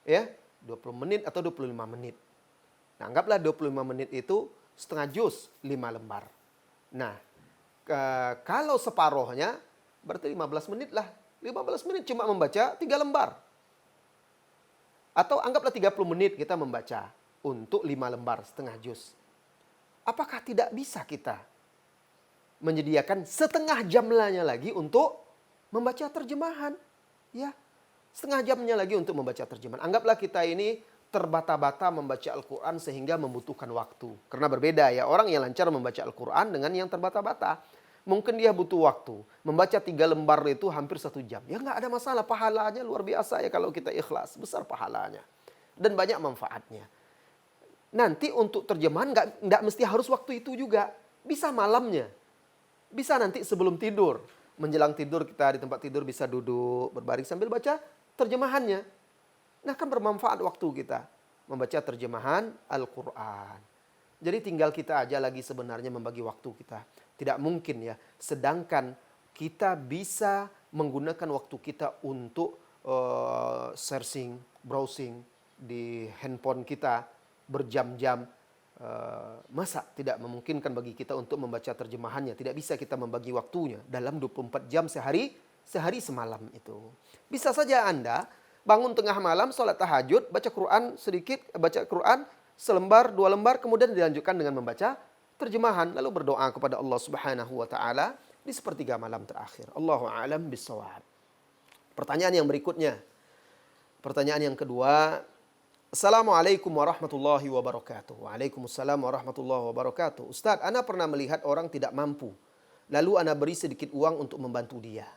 ya, 20 menit atau 25 menit. Nah, anggaplah 25 menit itu setengah juz 5 lembar. Nah, kalau separohnya berarti 15 menit lah. 15 menit cuma membaca 3 lembar. Atau anggaplah 30 menit kita membaca untuk 5 lembar setengah juz. Apakah tidak bisa kita menyediakan setengah jamnya lagi untuk membaca terjemahan? Ya, setengah jamnya lagi untuk membaca terjemahan. Anggaplah kita ini terbata-bata membaca Al-Quran sehingga membutuhkan waktu. Karena berbeda ya, orang yang lancar membaca Al-Quran dengan yang terbata-bata. Mungkin dia butuh waktu. Membaca 3 lembar itu hampir 1 jam. Ya nggak ada masalah, pahalanya luar biasa ya kalau kita ikhlas. Besar pahalanya. Dan banyak manfaatnya. Nanti untuk terjemahan nggak mesti harus waktu itu juga. Bisa malamnya. Bisa nanti sebelum tidur. Menjelang tidur kita di tempat tidur bisa duduk, berbaring sambil baca terjemahannya. Nah, kan bermanfaat waktu kita membaca terjemahan Al-Quran. Jadi tinggal kita aja lagi sebenarnya membagi waktu kita. Tidak mungkin ya. Sedangkan kita bisa menggunakan waktu kita untuk searching, browsing di handphone kita berjam-jam. Masa tidak memungkinkan bagi kita untuk membaca terjemahannya? Tidak bisa kita membagi waktunya dalam 24 jam sehari semalam itu. Bisa saja Anda bangun tengah malam, sholat tahajud, baca Quran sedikit, baca Quran selembar, 2 lembar, kemudian dilanjutkan dengan membaca terjemahan, lalu berdoa kepada Allah Subhanahu wa taala di sepertiga malam terakhir. Allahu a'lam bissawab. Pertanyaan yang berikutnya. Pertanyaan yang kedua. Assalamualaikum warahmatullahi wabarakatuh. Waalaikumsalam warahmatullahi wabarakatuh. Ustaz, ana pernah melihat orang tidak mampu. Lalu ana beri sedikit uang untuk membantu dia.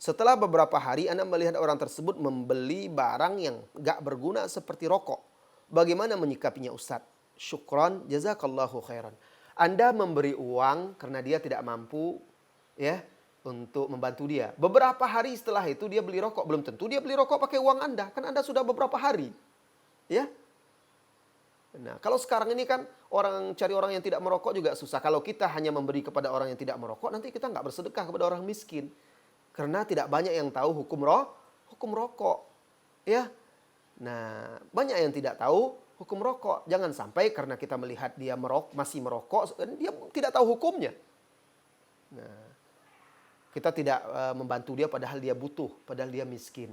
Setelah beberapa hari ana melihat orang tersebut membeli barang yang gak berguna seperti rokok. Bagaimana menyikapinya Ustaz? Syukran, jazakallahu khairan. Anda memberi uang karena dia tidak mampu ya untuk membantu dia. Beberapa hari setelah itu dia beli rokok. Belum tentu dia beli rokok pakai uang Anda. Kan Anda sudah beberapa hari. Ya. Nah, kalau sekarang ini kan cari orang yang tidak merokok juga susah. Kalau kita hanya memberi kepada orang yang tidak merokok, nanti kita nggak bersedekah kepada orang miskin. Karena tidak banyak yang tahu hukum rokok. Ya. Nah, banyak yang tidak tahu hukum rokok. Jangan sampai karena kita melihat dia masih merokok, dia tidak tahu hukumnya. Nah, kita tidak membantu dia padahal dia butuh, padahal dia miskin.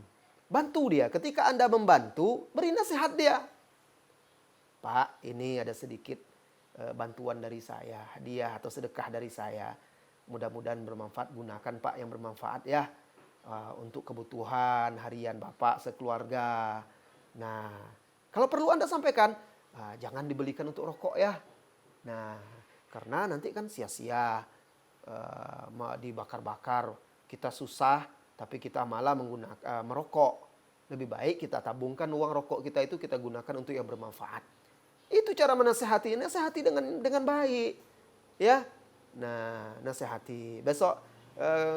Bantu dia. Ketika Anda membantu, beri nasihat dia. Pak, ini ada sedikit bantuan dari saya, hadiah atau sedekah dari saya. Mudah-mudahan bermanfaat. Gunakan Pak yang bermanfaat ya. Untuk kebutuhan harian Bapak sekeluarga. Nah, kalau perlu Anda sampaikan, jangan dibelikan untuk rokok ya. Nah, karena nanti kan sia-sia dibakar-bakar. Kita susah tapi kita malah menggunakan merokok. Lebih baik kita tabungkan uang rokok kita itu kita gunakan untuk yang bermanfaat. Itu cara menasehati, nasehati dengan baik, ya. Nah, nasehati. Besok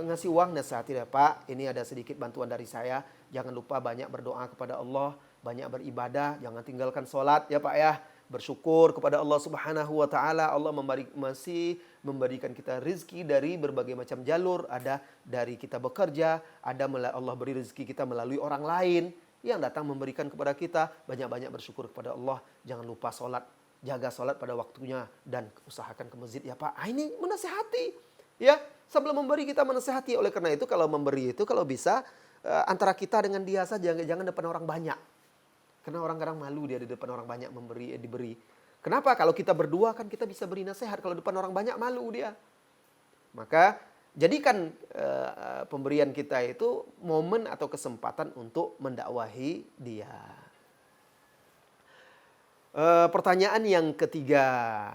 ngasih uang nasehati ya Pak. Ini ada sedikit bantuan dari saya. Jangan lupa banyak berdoa kepada Allah, banyak beribadah, jangan tinggalkan sholat ya Pak ya. Bersyukur kepada Allah Subhanahu wa taala. Allah masih memberikan kita rezeki dari berbagai macam jalur. Ada dari kita bekerja, ada Allah beri rezeki kita melalui orang lain yang datang memberikan kepada kita. Banyak-banyak bersyukur kepada Allah. Jangan lupa sholat, jaga sholat pada waktunya dan usahakan ke masjid ya Pak. Ini menasehati ya. Sebelum memberi kita menasehati. Oleh karena itu kalau memberi itu kalau bisa antara kita dengan dia saja, jangan depan orang banyak. Karena orang kadang malu dia di depan orang banyak diberi. Kenapa? Kalau kita berdua kan kita bisa beri nasihat. Kalau depan orang banyak malu dia. Maka jadikan pemberian kita itu momen atau kesempatan untuk mendakwahi dia. Pertanyaan yang ketiga.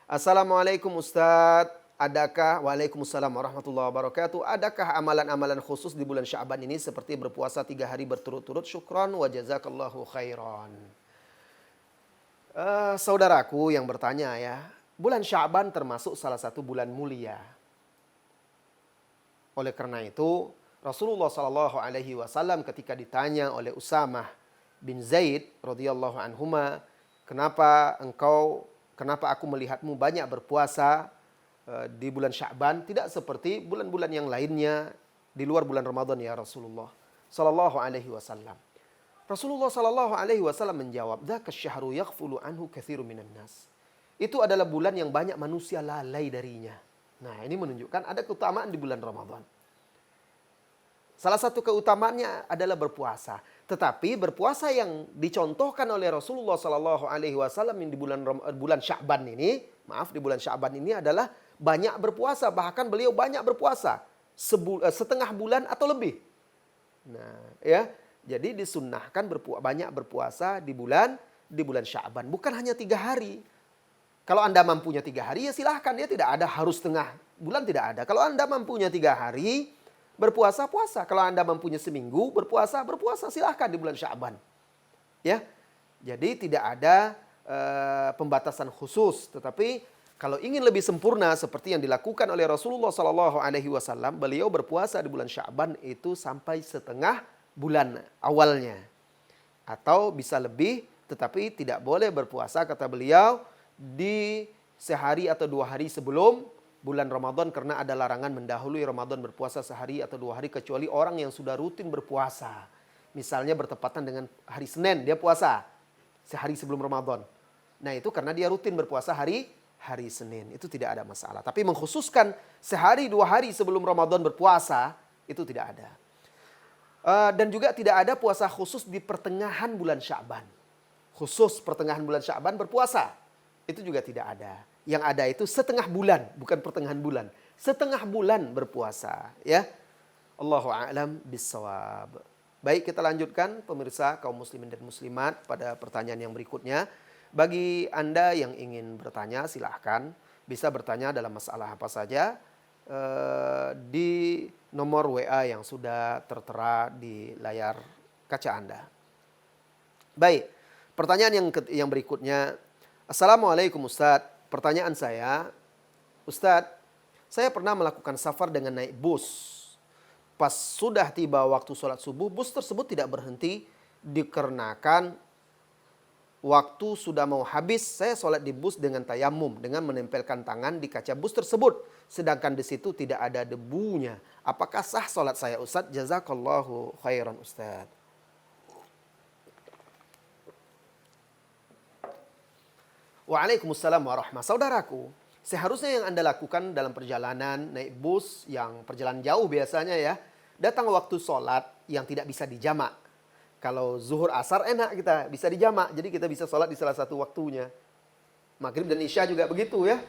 Assalamualaikum Ustadz. Waalaikumsalam warahmatullahi wabarakatuh. Adakah amalan-amalan khusus di bulan Sya'ban ini seperti berpuasa 3 hari berturut-turut? Syukran wa jazakallahu khairan. Saudaraku yang bertanya ya, bulan Sya'ban termasuk salah satu bulan mulia. Oleh karena itu, Rasulullah SAW ketika ditanya oleh Usamah bin Zaid radhiyallahu anhuma, kenapa aku melihatmu banyak berpuasa di bulan Sya'ban, tidak seperti bulan-bulan yang lainnya di luar bulan Ramadan ya Rasulullah sallallahu alaihi wasallam. Rasulullah sallallahu alaihi wasallam menjawab, "Dzaka syahru yaghfulu anhu katsirun minan nas." Itu adalah bulan yang banyak manusia lalai darinya. Nah, ini menunjukkan ada keutamaan di bulan Ramadan. Salah satu keutamaannya adalah berpuasa. Tetapi berpuasa yang dicontohkan oleh Rasulullah sallallahu alaihi wasallam di bulan Sya'ban ini, di bulan Sya'ban ini adalah banyak berpuasa, bahkan beliau banyak berpuasa setengah bulan atau lebih. Nah, ya, jadi disunnahkan banyak berpuasa di bulan Sya'ban, bukan hanya 3 hari. Kalau Anda mampunya 3 hari ya silahkan, ya tidak ada harus setengah bulan, tidak ada. Kalau Anda mampunya 3 hari berpuasa, puasa. Kalau Anda mampunya seminggu berpuasa, silahkan di bulan Sya'ban. Ya, jadi tidak ada pembatasan khusus, tetapi kalau ingin lebih sempurna seperti yang dilakukan oleh Rasulullah SAW, beliau berpuasa di bulan Sya'ban itu sampai setengah bulan awalnya. Atau bisa lebih, tetapi tidak boleh berpuasa, kata beliau, di sehari atau 2 hari sebelum bulan Ramadan. Karena ada larangan mendahului Ramadan berpuasa sehari atau 2 hari, kecuali orang yang sudah rutin berpuasa. Misalnya bertepatan dengan hari Senin, dia puasa sehari sebelum Ramadan. Nah itu karena dia rutin berpuasa hari Senin, itu tidak ada masalah. Tapi mengkhususkan sehari 2 hari sebelum Ramadan berpuasa, itu tidak ada. Dan juga tidak ada puasa khusus di pertengahan bulan Sya'ban. Khusus pertengahan bulan Sya'ban berpuasa, itu juga tidak ada. Yang ada itu setengah bulan, bukan pertengahan bulan. Setengah bulan berpuasa, ya. Allahu a'lam bissawab. Baik, kita lanjutkan pemirsa kaum muslimin dan muslimat pada pertanyaan yang berikutnya. Bagi Anda yang ingin bertanya, silahkan bisa bertanya dalam masalah apa saja di nomor WA yang sudah tertera di layar kaca Anda. Baik, pertanyaan yang berikutnya. Assalamualaikum Ustadz. Pertanyaan saya, Ustadz, saya pernah melakukan safar dengan naik bus. Pas sudah tiba waktu sholat subuh, bus tersebut tidak berhenti dikarenakan waktu sudah mau habis. Saya sholat di bus dengan tayamum, dengan menempelkan tangan di kaca bus tersebut. Sedangkan di situ tidak ada debunya. Apakah sah sholat saya Ustadz? Jazakallahu khairan Ustadz. Waalaikumsalam warahmatullahi wabarakatuh. Saudaraku, seharusnya yang Anda lakukan dalam perjalanan naik bus yang perjalanan jauh biasanya ya, datang waktu sholat yang tidak bisa dijamak. Kalau zuhur asar enak kita bisa dijamak, jadi kita bisa sholat di salah satu waktunya. Maghrib dan isya juga begitu ya.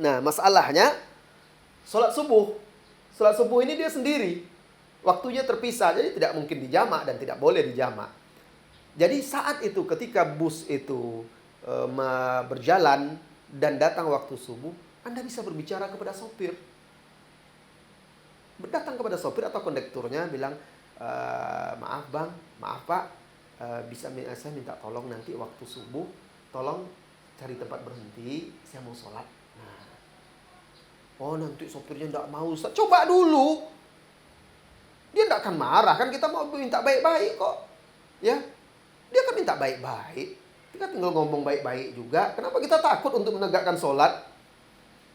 Nah masalahnya sholat subuh ini dia sendiri, waktunya terpisah, jadi tidak mungkin dijamak dan tidak boleh dijamak. Jadi saat itu ketika bus itu berjalan dan datang waktu subuh, Anda bisa berbicara kepada sopir. Datang kepada sopir atau kondekturnya bilang, maaf bang, maaf pak, saya minta tolong nanti waktu subuh, tolong cari tempat berhenti, saya mau sholat. Nah, oh nanti sopirnya tidak mau, Ustaz. Coba dulu. Dia tidak akan marah, kan kita mau minta baik-baik kok. Ya, dia kan minta baik-baik. Kita tinggal ngomong baik-baik juga. Kenapa kita takut untuk menegakkan sholat?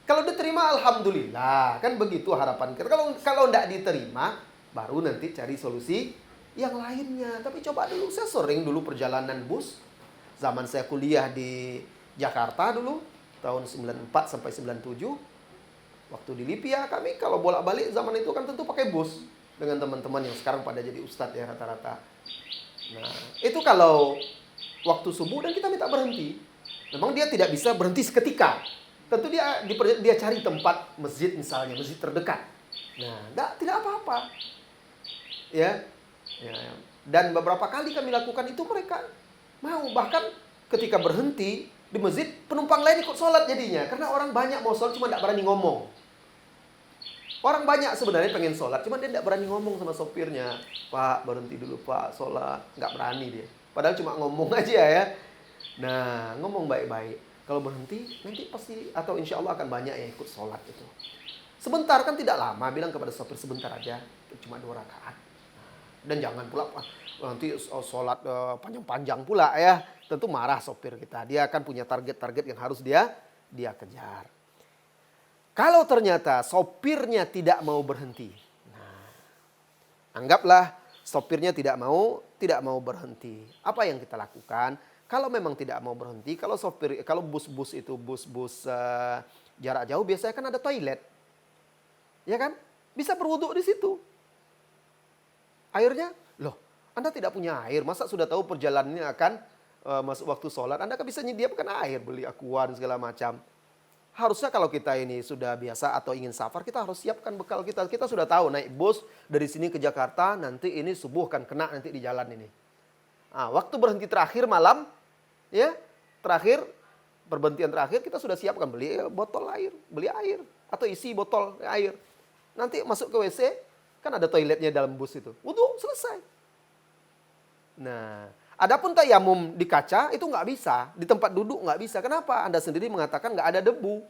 Kalau diterima, alhamdulillah. Kan begitu harapan kita. Kalau tidak diterima, baru nanti cari solusi yang lainnya. Tapi coba dulu, saya sering dulu perjalanan bus. Zaman saya kuliah di Jakarta dulu, tahun 94 sampai 97. Waktu di Lipia, kami kalau bolak-balik zaman itu kan tentu pakai bus. Dengan teman-teman yang sekarang pada jadi ustadz ya rata-rata. Nah, itu kalau waktu subuh dan kita minta berhenti. Memang dia tidak bisa berhenti seketika. Tentu dia cari tempat masjid misalnya, masjid terdekat. Nah, tidak apa-apa. Ya. Dan beberapa kali kami lakukan itu mereka mau. Bahkan ketika berhenti di masjid, penumpang lain ikut sholat jadinya. Karena orang banyak mau sholat cuma tidak berani ngomong. Orang banyak sebenarnya pengen sholat, cuma dia tidak berani ngomong sama sopirnya. Pak, berhenti dulu pak, sholat. Nggak berani dia. Padahal cuma ngomong aja ya. Nah, ngomong baik-baik. Kalau berhenti, nanti pasti, atau insya Allah akan banyak yang ikut sholat itu. Sebentar kan tidak lama, bilang kepada sopir sebentar aja. Cuma 2 rakaat. Dan jangan pula, nanti sholat panjang-panjang pula ya. Tentu marah sopir kita. Dia akan punya target-target yang harus dia kejar. Kalau ternyata sopirnya tidak mau berhenti, nah, anggaplah sopirnya tidak mau berhenti. Apa yang kita lakukan? Kalau memang tidak mau berhenti, kalau bus-bus itu bus-bus jarak jauh biasanya kan ada toilet, ya kan? Bisa berwudhu di situ. Airnya, loh, Anda tidak punya air, masa sudah tahu perjalanannya akan masuk waktu sholat, Anda kan bisa menyediakan air, beli aqua dan segala macam. Harusnya kalau kita ini sudah biasa atau ingin safar, kita harus siapkan bekal kita. Kita sudah tahu naik bus dari sini ke Jakarta, nanti ini subuh akan kena nanti di jalan ini. Nah, waktu berhenti terakhir malam, ya, perberhentian terakhir kita sudah siapkan beli botol air, beli air atau isi botol air. Nanti masuk ke WC, kan ada toiletnya dalam bus itu. Wudu, selesai. Nah, adapun tayamum di kaca itu nggak bisa, di tempat duduk nggak bisa. Kenapa? Anda sendiri mengatakan nggak ada debu.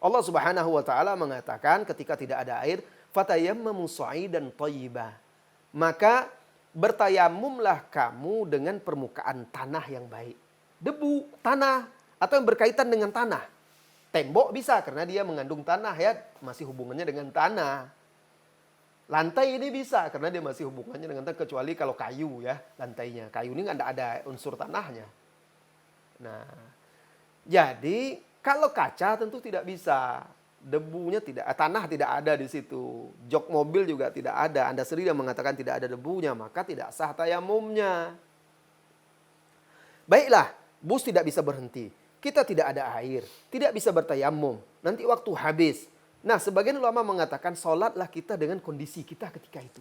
Allah Subhanahu wa taala mengatakan ketika tidak ada air, fatayammamu sha'idan thayyiba. Maka bertayamumlah kamu dengan permukaan tanah yang baik. Debu, tanah atau yang berkaitan dengan tanah. Tembok bisa karena dia mengandung tanah ya, masih hubungannya dengan tanah. Lantai ini bisa karena dia masih hubungannya dengan tanah, kecuali kalau kayu ya lantainya. Kayu ini nggak ada unsur tanahnya. Nah, jadi kalau kaca tentu tidak bisa. Debunya tidak, tanah tidak ada di situ. Jok mobil juga tidak ada. Anda sendiri yang mengatakan tidak ada debunya, maka tidak sah tayamumnya. Baiklah, bus tidak bisa berhenti. Kita tidak ada air, tidak bisa bertayamum. Nanti waktu habis. Nah, sebagian ulama mengatakan sholatlah kita dengan kondisi kita ketika itu.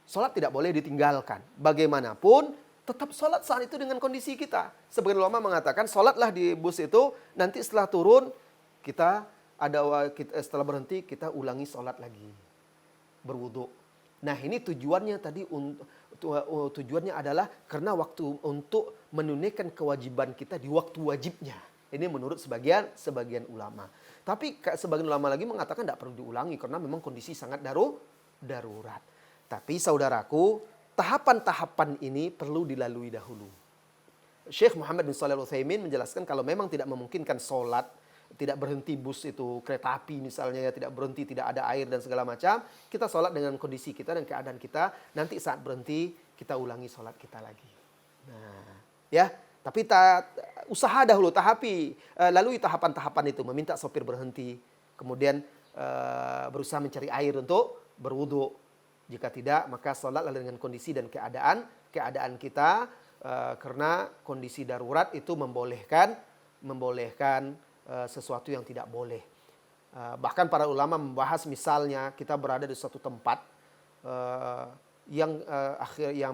Sholat tidak boleh ditinggalkan. Bagaimanapun, tetap sholat saat itu dengan kondisi kita. Sebagian ulama mengatakan sholatlah di bus itu, nanti setelah turun, setelah berhenti, kita ulangi sholat lagi. Berwudu. Nah, ini tujuannya tadi, tujuannya adalah karena waktu untuk menunaikan kewajiban kita di waktu wajibnya. Ini menurut sebagian ulama. Tapi sebagian ulama lagi mengatakan tidak perlu diulangi karena memang kondisi sangat darurat. Tapi saudaraku, tahapan-tahapan ini perlu dilalui dahulu. Syekh Muhammad bin Shalih Al-Utsaimin menjelaskan kalau memang tidak memungkinkan sholat, tidak berhenti bus itu, kereta api misalnya, ya, tidak berhenti, tidak ada air dan segala macam, kita sholat dengan kondisi kita dan keadaan kita, nanti saat berhenti kita ulangi sholat kita lagi. Nah, ya. Tapi usaha dahulu, lalui tahapan-tahapan itu, meminta sopir berhenti, kemudian berusaha mencari air untuk berwudu. Jika tidak, maka sholatlah dengan kondisi dan keadaan kita, karena kondisi darurat itu membolehkan sesuatu yang tidak boleh. Bahkan para ulama membahas misalnya kita berada di suatu tempat yang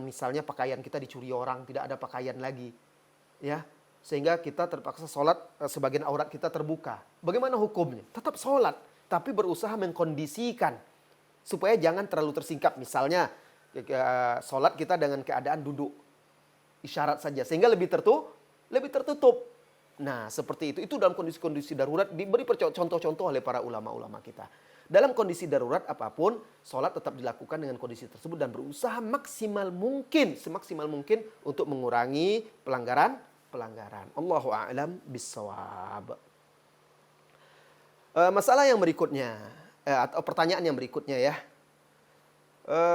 misalnya pakaian kita dicuri orang, tidak ada pakaian lagi. Ya, sehingga kita terpaksa sholat, sebagian aurat kita terbuka. Bagaimana hukumnya? Tetap sholat, tapi berusaha mengkondisikan Supaya jangan terlalu tersingkap. Misalnya sholat kita dengan keadaan duduk. Isyarat saja. Sehingga lebih tertutup. Nah, seperti itu. Itu dalam kondisi-kondisi darurat diberi contoh-contoh oleh para ulama-ulama kita. Dalam kondisi darurat apapun, sholat tetap dilakukan dengan kondisi tersebut dan berusaha semaksimal mungkin untuk mengurangi pelanggaran. Allahu a'lam bissawab. Masalah yang berikutnya, atau pertanyaan yang berikutnya ya.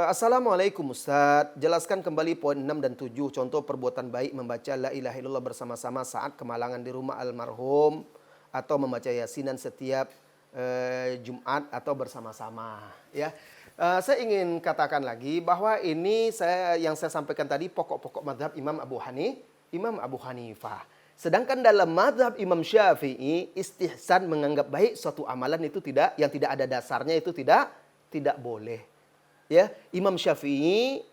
Assalamualaikum Ustaz, jelaskan kembali poin 6 dan 7, contoh perbuatan baik membaca la ilaha illallah bersama-sama saat kemalangan di rumah almarhum, atau membaca yasinan setiap Jumat atau bersama-sama. Ya, saya ingin katakan lagi bahwa ini yang saya sampaikan tadi pokok-pokok mazhab Imam Abu Hanifah. Sedangkan dalam mazhab Imam Syafi'i, istihsan menganggap baik suatu amalan itu yang tidak ada dasarnya itu tidak boleh. Ya, Imam Syafi'i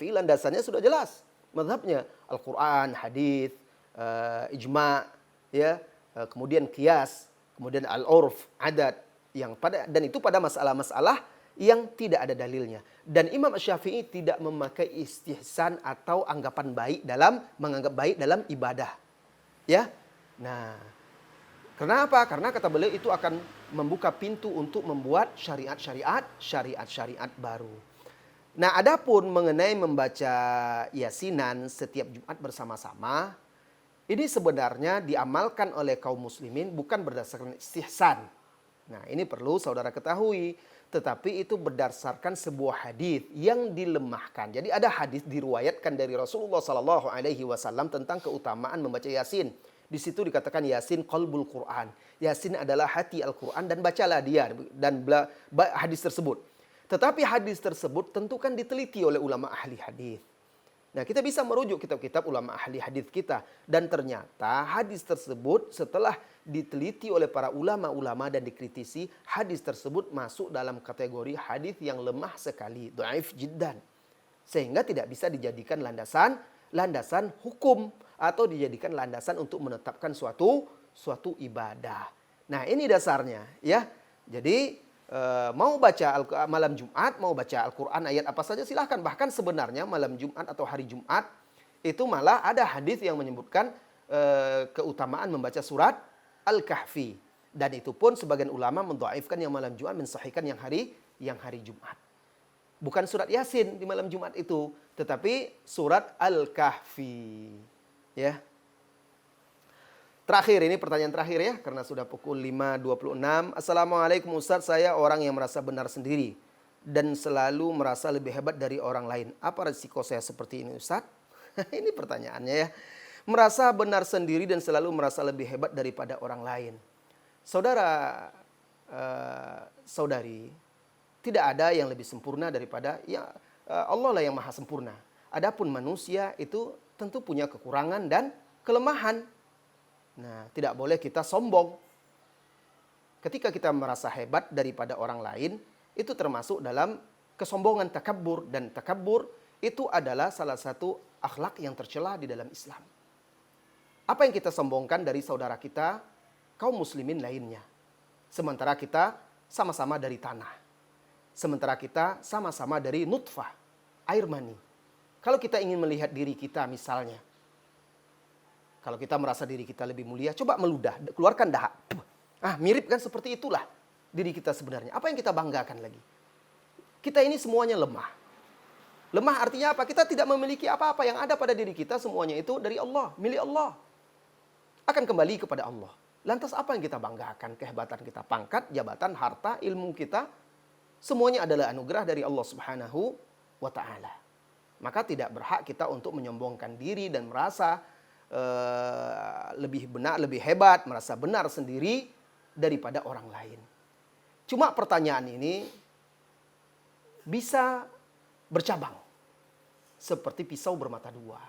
landasannya sudah jelas. Mazhabnya Al-Qur'an, hadis, ijma', ya, kemudian qiyas, kemudian al-urf, adat, dan itu pada masalah-masalah yang tidak ada dalilnya. Dan Imam Syafi'i tidak memakai istihsan atau menganggap baik dalam ibadah. Ya. Nah, kenapa? Karena kata beliau itu akan membuka pintu untuk membuat syariat-syariat baru. Nah, adapun mengenai membaca yasinan setiap Jumat bersama-sama, ini sebenarnya diamalkan oleh kaum muslimin bukan berdasarkan istihsan. Nah, ini perlu saudara ketahui. Tetapi itu berdasarkan sebuah hadis yang dilemahkan. Jadi ada hadis diriwayatkan dari Rasulullah SAW tentang keutamaan membaca Yasin. Di situ dikatakan Yasin qalbul Quran. Yasin adalah hati Al-Quran dan bacalah dia dan hadis tersebut. Tetapi hadis tersebut tentu kan diteliti oleh ulama ahli hadis. Nah, kita bisa merujuk kitab-kitab ulama ahli hadis kita, dan ternyata hadis tersebut setelah diteliti oleh para ulama-ulama dan dikritisi, hadis tersebut masuk dalam kategori hadis yang lemah sekali, dhaif jiddan. Sehingga tidak bisa dijadikan landasan hukum atau dijadikan landasan untuk menetapkan suatu ibadah. Nah, ini dasarnya ya. Jadi mau baca malam Jumat, mau baca Al-Quran ayat apa saja silahkan. Bahkan sebenarnya malam Jumat atau hari Jumat itu malah ada hadis yang menyebutkan keutamaan membaca surat Al-Kahfi. Dan itu pun sebagian ulama mendhaifkan yang malam Jumat, mensahihkan yang hari Jumat. Bukan surat Yasin di malam Jumat itu, tetapi surat Al-Kahfi. Ya. Terakhir, ini pertanyaan terakhir ya, karena sudah pukul 5.26. Assalamualaikum Ustaz, saya orang yang merasa benar sendiri dan selalu merasa lebih hebat dari orang lain. Apa risiko saya seperti ini Ustaz? Ini pertanyaannya ya. Merasa benar sendiri dan selalu merasa lebih hebat daripada orang lain. Saudara, saudari, tidak ada yang lebih sempurna daripada Allah lah yang maha sempurna. Adapun manusia itu tentu punya kekurangan dan kelemahan. Nah, tidak boleh kita sombong. Ketika kita merasa hebat daripada orang lain, itu termasuk dalam kesombongan, takabbur. Dan takabbur itu adalah salah satu akhlak yang tercela di dalam Islam. Apa yang kita sombongkan dari saudara kita, kaum muslimin lainnya. Sementara kita sama-sama dari tanah. Sementara kita sama-sama dari nutfah, air mani. Kalau kita ingin melihat diri kita misalnya, kalau kita merasa diri kita lebih mulia, coba meludah, keluarkan dahak. Mirip kan seperti itulah diri kita sebenarnya. Apa yang kita banggakan lagi? Kita ini semuanya lemah. Lemah artinya apa? Kita tidak memiliki apa-apa. Yang ada pada diri kita semuanya itu dari Allah, milik Allah. Akan kembali kepada Allah. Lantas apa yang kita banggakan? Kehebatan kita, pangkat, jabatan, harta, ilmu kita. Semuanya adalah anugerah dari Allah Subhanahu wa Ta'ala. Maka tidak berhak kita untuk menyombongkan diri dan merasa lebih benar, lebih hebat, merasa benar sendiri daripada orang lain. Cuma pertanyaan ini bisa bercabang seperti pisau bermata dua.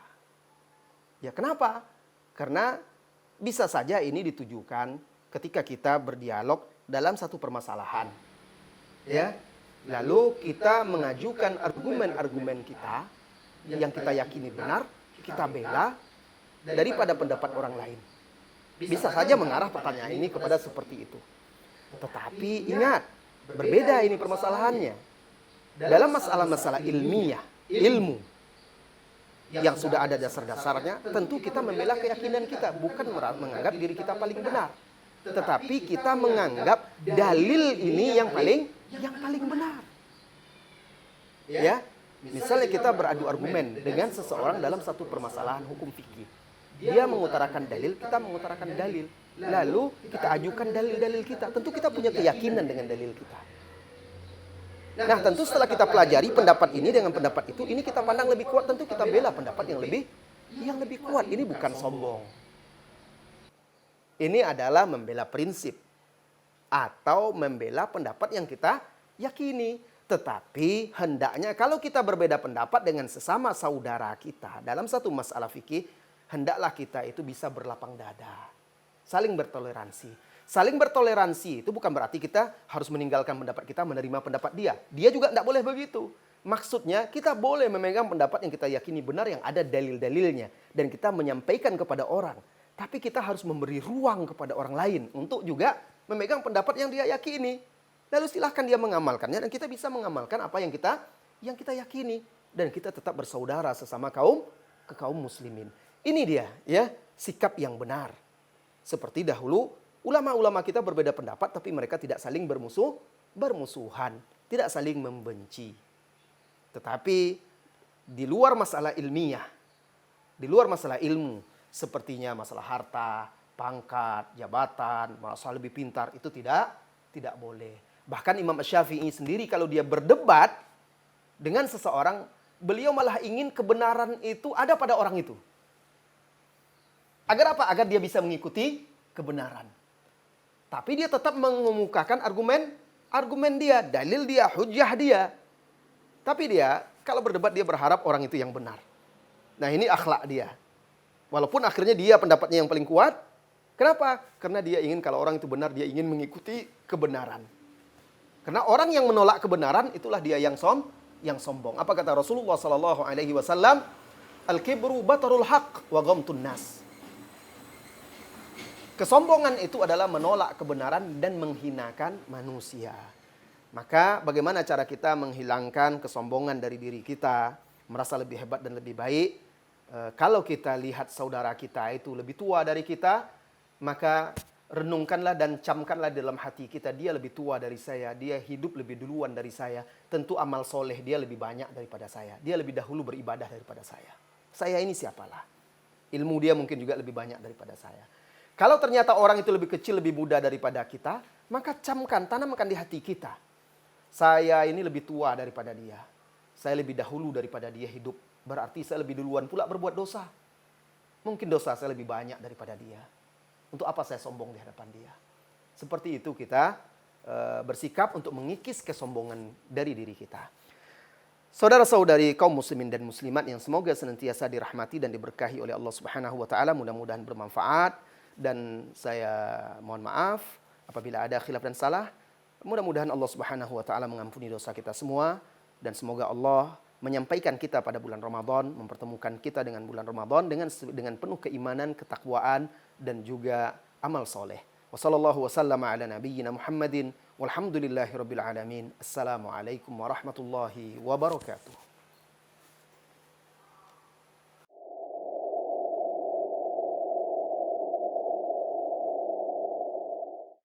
Ya, kenapa? Karena bisa saja ini ditujukan ketika kita berdialog dalam satu permasalahan. Ya, lalu kita mengajukan argumen-argumen kita yang kita yakini benar, kita bela daripada pendapat orang lain. Bisa saja mengarah pertanyaan ini kepada seperti itu. Tetapi ingat, Berbeda ini permasalahannya. Dalam masalah-masalah ilmiah, ilmu yang sudah ada dasar-dasarnya, tentu kita membela keyakinan kita, bukan menganggap diri kita paling benar. Tetapi kita menganggap dalil ini yang paling benar. Ya, misalnya kita beradu argumen dengan seseorang dalam satu permasalahan hukum fikih. Dia mengutarakan dalil, kita mengutarakan dalil. Lalu kita ajukan dalil-dalil kita. Tentu kita punya keyakinan dengan dalil kita. Nah, tentu setelah kita pelajari pendapat ini dengan pendapat itu, ini kita pandang lebih kuat, tentu kita bela pendapat yang lebih kuat. Ini bukan sombong. Ini adalah membela prinsip atau membela pendapat yang kita yakini. Tetapi hendaknya kalau kita berbeda pendapat dengan sesama saudara kita dalam satu masalah fikih, hendaklah kita itu bisa berlapang dada. Saling bertoleransi. Saling bertoleransi itu bukan berarti kita harus meninggalkan pendapat kita, menerima pendapat dia. Dia juga tidak boleh begitu. Maksudnya kita boleh memegang pendapat yang kita yakini benar, yang ada dalil-dalilnya. Dan kita menyampaikan kepada orang. Tapi kita harus memberi ruang kepada orang lain untuk juga memegang pendapat yang dia yakini. Lalu silahkan dia mengamalkannya dan kita bisa mengamalkan apa yang kita yakini. Dan kita tetap bersaudara sesama kaum muslimin. Ini dia ya sikap yang benar. Seperti dahulu ulama-ulama kita berbeda pendapat tapi mereka tidak saling bermusuhan, tidak saling membenci. Tetapi di luar masalah ilmiah, di luar masalah ilmu, sepertinya masalah harta, pangkat, jabatan, masalah lebih pintar, itu tidak boleh. Bahkan Imam Syafi'i sendiri kalau dia berdebat dengan seseorang, beliau malah ingin kebenaran itu ada pada orang itu. Agar apa? Agar dia bisa mengikuti kebenaran. Tapi dia tetap mengemukakan argumen dia, dalil dia, hujah dia. Tapi dia kalau berdebat dia berharap orang itu yang benar. Nah, ini akhlak dia. Walaupun akhirnya dia pendapatnya yang paling kuat. Kenapa? Karena dia ingin kalau orang itu benar, dia ingin mengikuti kebenaran. Karena orang yang menolak kebenaran itulah dia yang sombong. Apa kata Rasulullah SAW? Al-kibru batarul haq wa ghamtun nas. Kesombongan itu adalah menolak kebenaran dan menghinakan manusia. Maka bagaimana cara kita menghilangkan kesombongan dari diri kita, merasa lebih hebat dan lebih baik? Kalau kita lihat saudara kita itu lebih tua dari kita, maka renungkanlah dan camkanlah dalam hati kita, dia lebih tua dari saya, dia hidup lebih duluan dari saya, tentu amal soleh dia lebih banyak daripada saya, dia lebih dahulu beribadah daripada saya. Saya ini siapalah? Ilmu dia mungkin juga lebih banyak daripada saya. Kalau ternyata orang itu lebih kecil, lebih muda daripada kita, maka camkan, tanamkan di hati kita. Saya ini lebih tua daripada dia. Saya lebih dahulu daripada dia hidup. Berarti saya lebih duluan pula berbuat dosa. Mungkin dosa saya lebih banyak daripada dia. Untuk apa saya sombong di hadapan dia? Seperti itu kita bersikap untuk mengikis kesombongan dari diri kita. Saudara-saudari kaum muslimin dan muslimat yang semoga senantiasa dirahmati dan diberkahi oleh Allah Subhanahu wa taala, mudah-mudahan bermanfaat. Dan saya mohon maaf apabila ada khilaf dan salah. Mudah-mudahan Allah Subhanahu wa taala mengampuni dosa kita semua dan semoga Allah menyampaikan kita pada bulan Ramadan, mempertemukan kita dengan bulan Ramadan dengan penuh keimanan, ketakwaan dan juga amal soleh. Wassallallahu wasallama ala nabiyyina Muhammadin walhamdulillahirabbil alamin. Assalamualaikum warahmatullahi wabarakatuh.